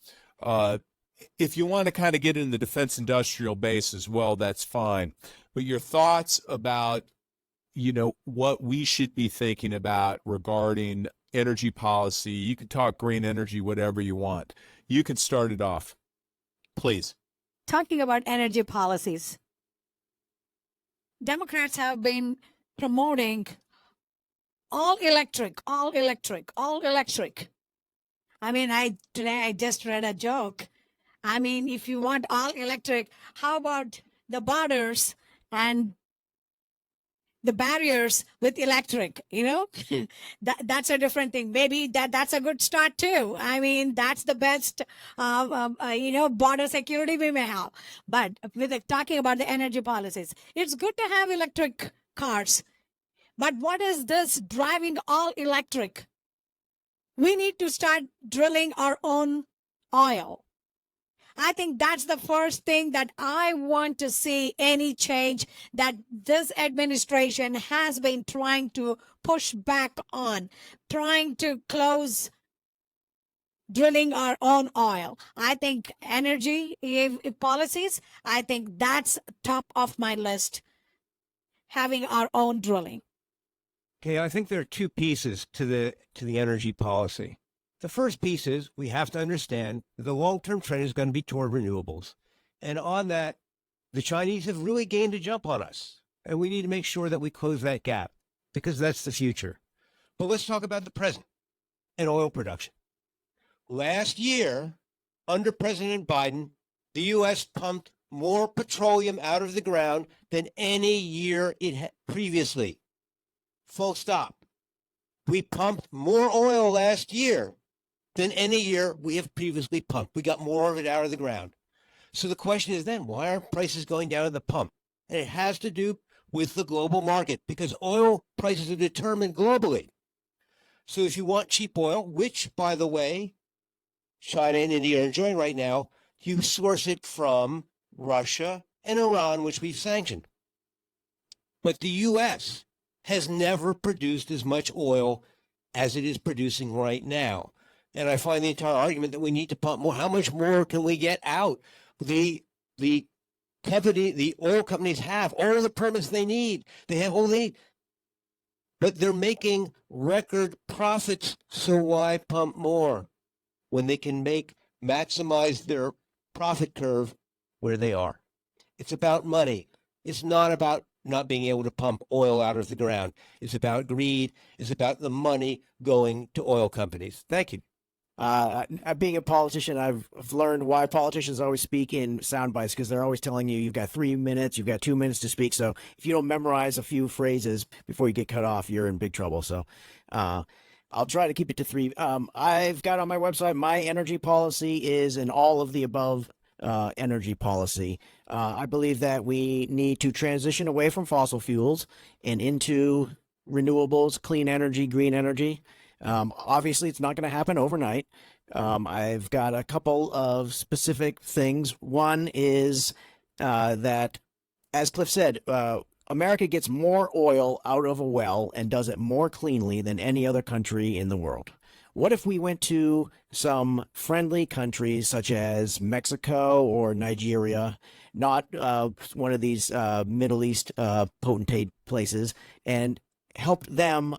If you want to kind of get in the defense industrial base as well, that's fine. But your thoughts about, what we should be thinking about regarding energy policy, you can talk green energy, whatever you want. You can start it off, please. Talking about energy policies, Democrats have been promoting all electric. I mean, today I just read a joke. I mean, if you want all electric, how about the borders and the barriers with electric? That's a different thing. Maybe that's a good start too. I mean, that's the best border security we may have. But with talking about the energy policies, it's good to have electric cars, but what is this driving all electric? We need to start drilling our own oil. I think that's the first thing that I want to see any change that this administration has been trying to push back on, trying to close drilling our own oil. I think energy policies, I think that's top of my list, having our own drilling. Okay, I think there are two pieces to the energy policy. The first piece is we have to understand the long-term trend is going to be toward renewables. And on that, the Chinese have really gained a jump on us. And we need to make sure that we close that gap because that's the future. But let's talk about the present and oil production. Last year, under President Biden, the U.S. pumped more petroleum out of the ground than any year it had previously. Full stop. We pumped more oil last year than any year we have previously pumped. We got more of it out of the ground. So the question is then, why aren't prices going down at the pump? And it has to do with the global market because oil prices are determined globally. So if you want cheap oil, which, by the way, China and India are enjoying right now, you source it from Russia and Iran, which we've sanctioned. But the U.S. has never produced as much oil as it is producing right now. And I find the entire argument that we need to pump more. How much more can we get out? The oil companies have all the permits they need. They have all they need. But they're making record profits, so why pump more when they can maximize their profit curve where they are? It's about money. It's not about not being able to pump oil out of the ground. It's about greed. It's about the money going to oil companies. Thank you. Being a politician, I've learned why politicians always speak in sound bites because they're always telling you you've got 3 minutes, you've got 2 minutes to speak. So if you don't memorize a few phrases before you get cut off, you're in big trouble. So I'll try to keep it to 3. I've got on my website, my energy policy is an all of the above energy policy. I believe that we need to transition away from fossil fuels and into renewables, clean energy, green energy. Obviously, it's not going to happen overnight. I've got a couple of specific things. One is that, as Cliff said, America gets more oil out of a well and does it more cleanly than any other country in the world. What if we went to some friendly countries such as Mexico or Nigeria, not one of these Middle East potentate places, and helped them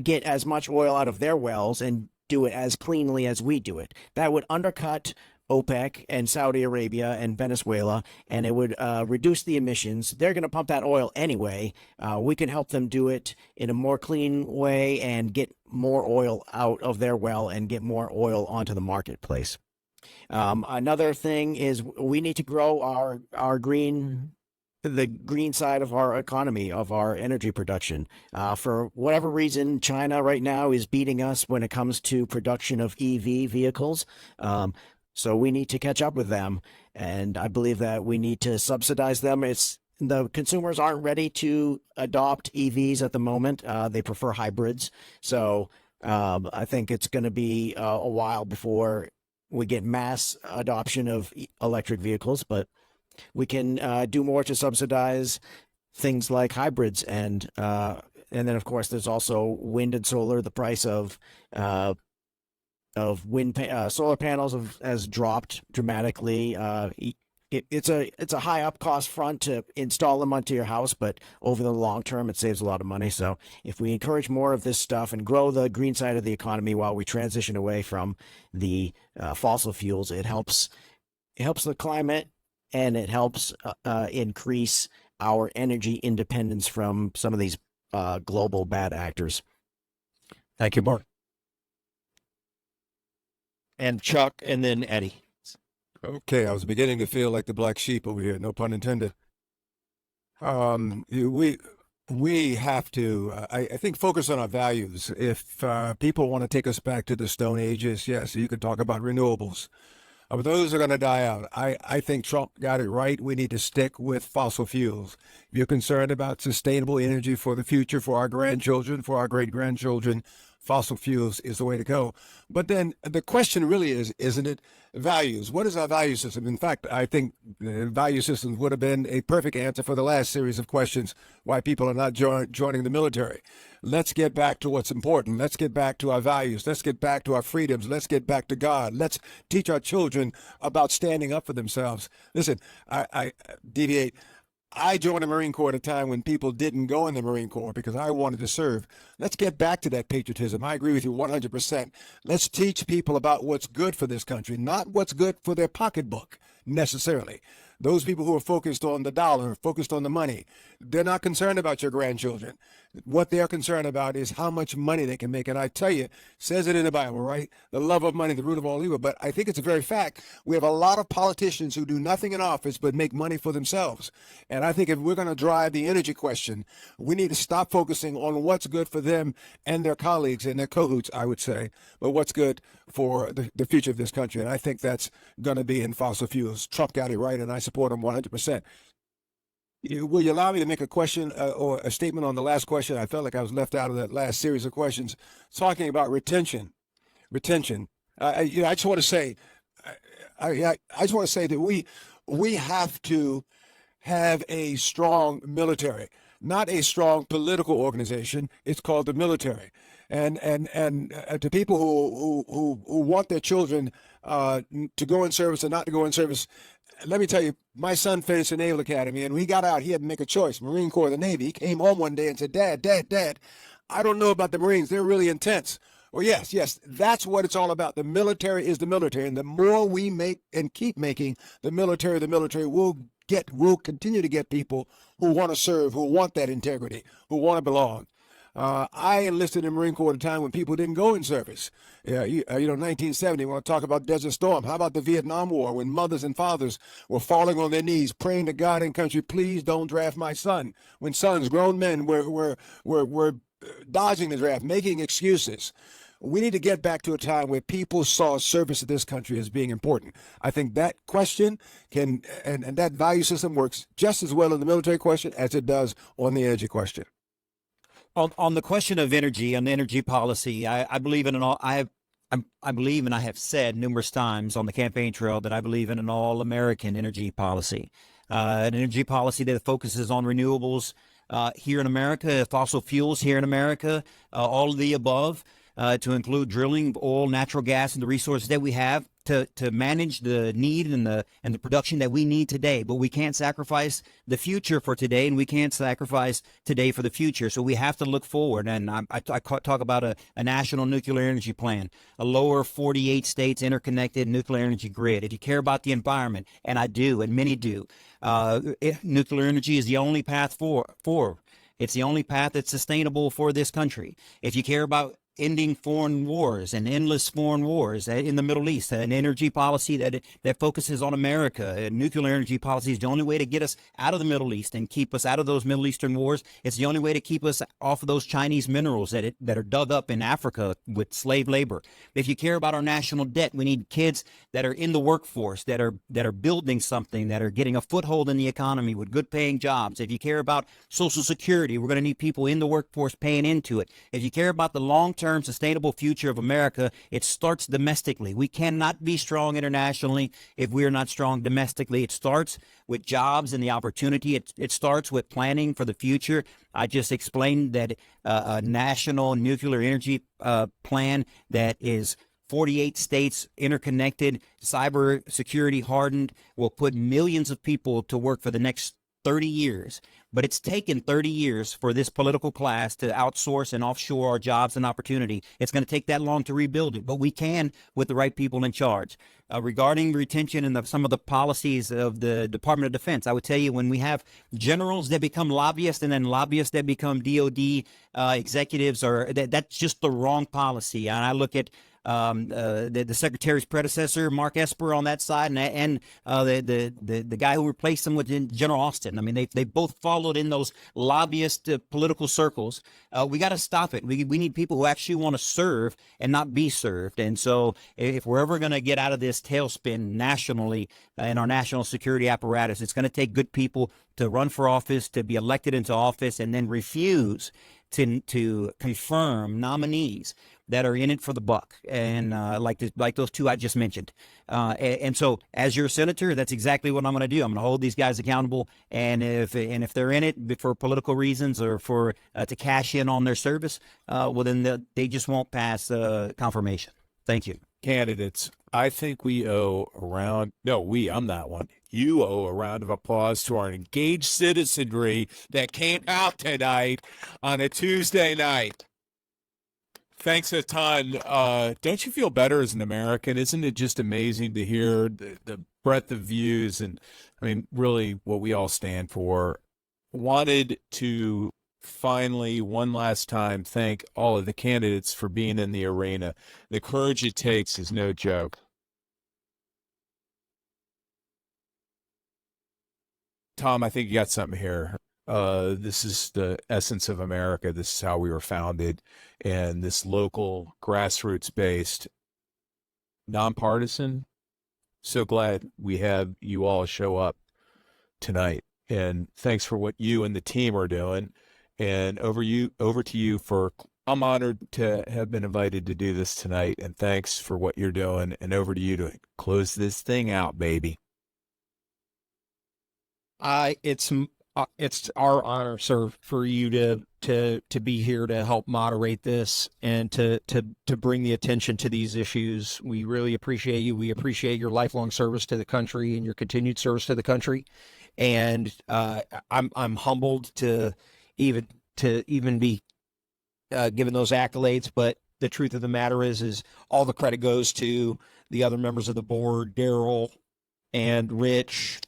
get as much oil out of their wells and do it as cleanly as we do it? That would undercut OPEC and Saudi Arabia and Venezuela, and it would reduce the emissions. They're going to pump that oil anyway. We can help them do it in a more clean way and get more oil out of their well and get more oil onto the marketplace. Another thing is we need to grow our the green side of our economy, of our energy production. For whatever reason, China right now is beating us when it comes to production of EV vehicles. So we need to catch up with them. And I believe that we need to subsidize them. The consumers aren't ready to adopt EVs at the moment. They prefer hybrids. So I think it's going to be a while before we get mass adoption of electric vehicles, but we can do more to subsidize things like hybrids, and then of course there's also wind and solar. The price of solar panels has dropped dramatically. It's a high up cost front to install them onto your house, but over the long term it saves a lot of money. So if we encourage more of this stuff and grow the green side of the economy while we transition away from the fossil fuels, it helps the climate. And it helps increase our energy independence from some of these global bad actors. Thank you, Mark. and Chuck, and then Eddie. Okay, I was beginning to feel like the black sheep over here. No pun intended. We have to, I think, focus on our values. If people want to take us back to the Stone Ages, yes, you could talk about renewables. But those are going to die out. I think Trump got it right. We need to stick with fossil fuels. If you're concerned about sustainable energy for the future, for our grandchildren, for our great-grandchildren, fossil fuels is the way to go. But then the question really is, isn't it, values? What is our value system? In fact, I think value systems would have been a perfect answer for the last series of questions, why people are not joining the military. Let's get back to what's important. Let's get back to our values. Let's get back to our freedoms. Let's get back to God. Let's teach our children about standing up for themselves. Listen, I deviate. I joined the Marine Corps at a time when people didn't go in the Marine Corps because I wanted to serve. Let's get back to that patriotism. I agree with you 100%. Let's teach people about what's good for this country, not what's good for their pocketbook necessarily. Those people who are focused on the dollar, focused on the money, they're not concerned about your grandchildren. What they're concerned about is how much money they can make. And I tell you, says it in the Bible, right? The love of money, the root of all evil. But I think it's a very fact. We have a lot of politicians who do nothing in office but make money for themselves. And I think if we're going to drive the energy question, we need to stop focusing on what's good for them and their colleagues and their cahoots, I would say, but what's good for the future of this country. And I think that's going to be in fossil fuels. Trump got it right, and I support him 100%. Will you allow me to make a question or a statement on the last question? I felt like I was left out of that last series of questions, talking about retention. I just want to say, I just want to say that we have to have a strong military, not a strong political organization. It's called the military. And to people who want their children to go in service or not to go in service, let me tell you, my son finished the Naval Academy, and when he got out, he had to make a choice, Marine Corps or the Navy. He came home one day and said, Dad, I don't know about the Marines. They're really intense. Well, yes, that's what it's all about. The military is the military, and the more we make and keep making the military, we'll continue to get people who want to serve, who want that integrity, who want to belong. I enlisted in the Marine Corps at a time when people didn't go in service. 1970, want to talk about Desert Storm. How about the Vietnam War, when mothers and fathers were falling on their knees, praying to God and country, please don't draft my son. When sons, grown men, were dodging the draft, making excuses. We need to get back to a time where people saw service to this country as being important. I think that question and that value system works just as well in the military question as it does on the energy question. On the question of energy, on the energy policy, I believe in an all. I believe, and I have said numerous times on the campaign trail, that I believe in an all-American energy policy, an energy policy that focuses on renewables here in America, fossil fuels here in America, all of the above, to include drilling oil, natural gas, and the resources that we have to manage the need and the production that we need today. But we can't sacrifice the future for today, and we can't sacrifice today for the future. So we have to look forward. And I talk about a national nuclear energy plan, a lower 48 states interconnected nuclear energy grid. If you care about the environment, and I do, and many do, nuclear energy is the only path forward. It's the only path that's sustainable for this country. If you care about ending foreign wars and endless foreign wars in the Middle East, an energy policy that focuses on America. A nuclear energy policy is the only way to get us out of the Middle East and keep us out of those Middle Eastern wars. It's the only way to keep us off of those Chinese minerals that are dug up in Africa with slave labor. If you care about our national debt, we need kids that are in the workforce, that are building something, that are getting a foothold in the economy with good paying jobs. If you care about Social Security, we're going to need people in the workforce paying into it. If you care about the long-term sustainable future of America, it starts domestically. We cannot be strong internationally if we are not strong domestically. It starts with jobs and the opportunity. It starts with planning for the future. I just explained that a national nuclear energy plan that is 48 states interconnected, cyber security hardened, will put millions of people to work for the next 30 years. But it's taken 30 years for this political class to outsource and offshore our jobs and opportunity. It's going to take that long to rebuild it, but we can with the right people in charge. Regarding retention and some of the policies of the Department of Defense, I would tell you, when we have generals that become lobbyists and then lobbyists that become DOD executives, that's just the wrong policy. And I look at the secretary's predecessor, Mark Esper, on that side, and the guy who replaced him with General Austin. I mean, they both followed in those lobbyist political circles. We got to stop it. We need people who actually want to serve and not be served. And so if we're ever going to get out of this tailspin nationally in our national security apparatus, it's going to take good people to run for office, to be elected into office, and then refuse to confirm nominees that are in it for the buck, and like those two I just mentioned. And so, as your senator, that's exactly what I'm going to do. I'm going to hold these guys accountable, and if they're in it for political reasons or for to cash in on their service, well, then they just won't pass confirmation. Thank you. Candidates, I think we owe a round. No, I'm not one. You owe a round of applause to our engaged citizenry that came out tonight on a Tuesday night. Thanks a ton. Don't you feel better as an American? Isn't it just amazing to hear the breadth of views and, I mean, really what we all stand for? Wanted to finally, one last time, thank all of the candidates for being in the arena. The courage it takes is no joke. Tom, I think you got something here. This is the essence of America. This is how we were founded, and this local, grassroots-based, nonpartisan. So glad we have you all show up tonight, and thanks for what you and the team are doing. And over to you for. I'm honored to have been invited to do this tonight, and thanks for what you're doing. And over to you to close this thing out, baby. It's our honor, sir, for you to be here to help moderate this and to bring the attention to these issues. We really appreciate you. We appreciate your lifelong service to the country and your continued service to the country. And I'm humbled to even be given those accolades. But the truth of the matter is all the credit goes to the other members of the board, Daryl and Rich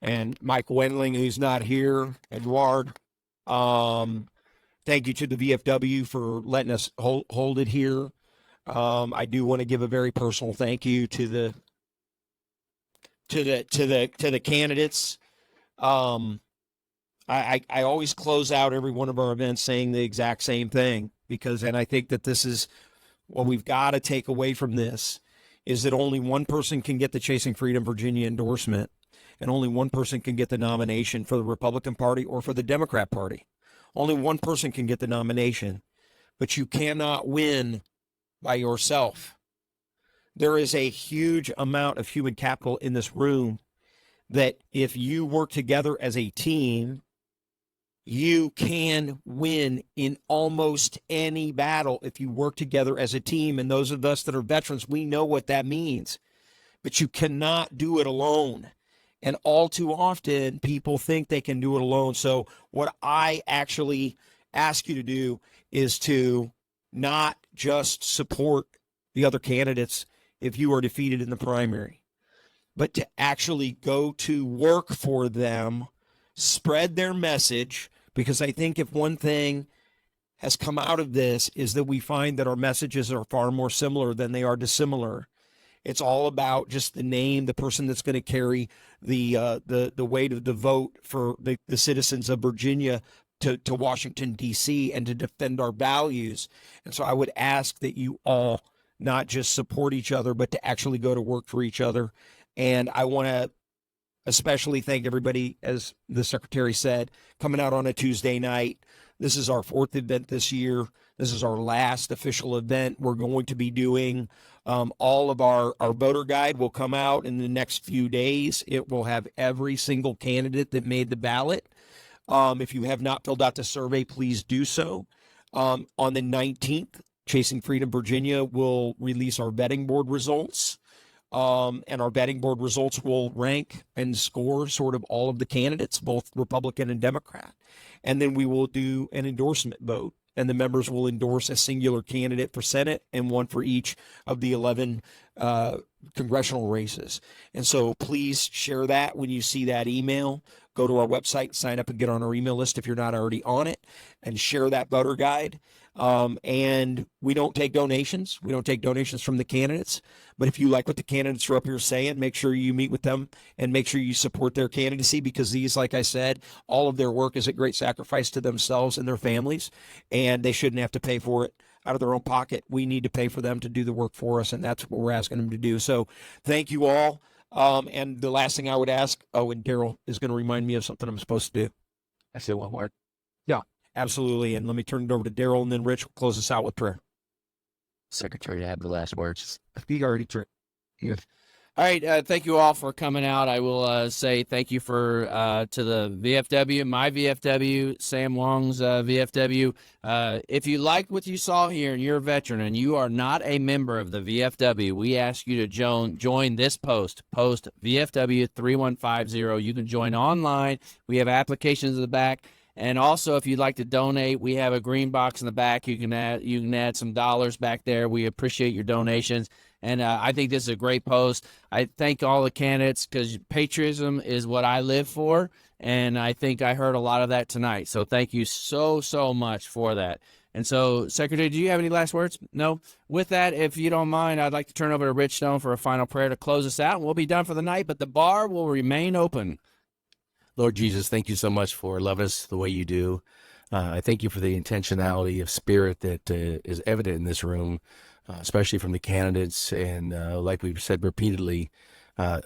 and Mike Wendling, who's not here, Edward. Thank you to the VFW for letting us hold it here. I do want to give a very personal thank you to the candidates. I always close out every one of our events saying the exact same thing, and I think that this is what we've got to take away from this, is that only one person can get the Chasing Freedom Virginia endorsement, and only one person can get the nomination for the Republican Party or for the Democrat Party. Only one person can get the nomination, but you cannot win by yourself. There is a huge amount of human capital in this room that if you work together as a team, you can win in almost any battle if you work together as a team. And those of us that are veterans, we know what that means. But you cannot do it alone. And all too often, people think they can do it alone. So what I actually ask you to do is to not just support the other candidates if you are defeated in the primary, but to actually go to work for them, spread their message, because I think if one thing has come out of this is that we find that our messages are far more similar than they are dissimilar. It's all about just the name, the person that's going to carry the weight of the vote for the citizens of Virginia to Washington, D.C., and to defend our values. And so I would ask that you all not just support each other, but to actually go to work for each other. And I want to especially thank everybody, as the secretary said, coming out on a Tuesday night. This is our 4th event this year. This is our last official event. We're going to be doing all of our voter guide will come out in the next few days. It will have every single candidate that made the ballot. If you have not filled out the survey, please do so. On the 19th, Chasing Freedom Virginia will release our vetting board results. And our vetting board results will rank and score sort of all of the candidates, both Republican and Democrat. And then we will do an endorsement vote, and the members will endorse a singular candidate for Senate and one for each of the 11 congressional races. And so please share that when you see that email. go to our website, sign up and get on our email list if you're not already on it, and share that voter guide. And we don't take donations. We don't take donations from the candidates. But if you like what the candidates are up here saying, make sure you meet with them and make sure you support their candidacy, because these, like I said, all of their work is a great sacrifice to themselves and their families, and they shouldn't have to pay for it out of their own pocket. We need to pay for them to do the work for us, and that's what we're asking them to do. So thank you all. And the last thing I would ask, and Daryl is going to remind me of something I'm supposed to do. I said one word. Yeah, absolutely. And let me turn it over to Daryl, and then Rich will close us out with prayer. Secretary to have the last words. He already turned. All right, thank you all for coming out. I will say thank you for to the VFW, my VFW, Sam Long's VFW. If you liked what you saw here and you're a veteran and you are not a member of the VFW, we ask you to join this post VFW 3150. You can join online. We have applications in the back. And also, if you'd like to donate, we have a green box in the back. You can add some dollars back there. We appreciate your donations. And I think this is a great post. I thank all the candidates, because patriotism is what I live for. And I think I heard a lot of that tonight. So thank you so much for that. And so, Secretary, do you have any last words? No? With that, if you don't mind, I'd like to turn over to Rich Stone for a final prayer to close us out. And we'll be done for the night, but the bar will remain open. Lord Jesus, thank you so much for loving us the way you do. I thank you for the intentionality of spirit that is evident in this room, especially from the candidates. And like we've said repeatedly,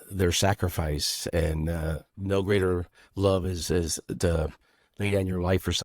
their sacrifice, and no greater love is to lay down your life for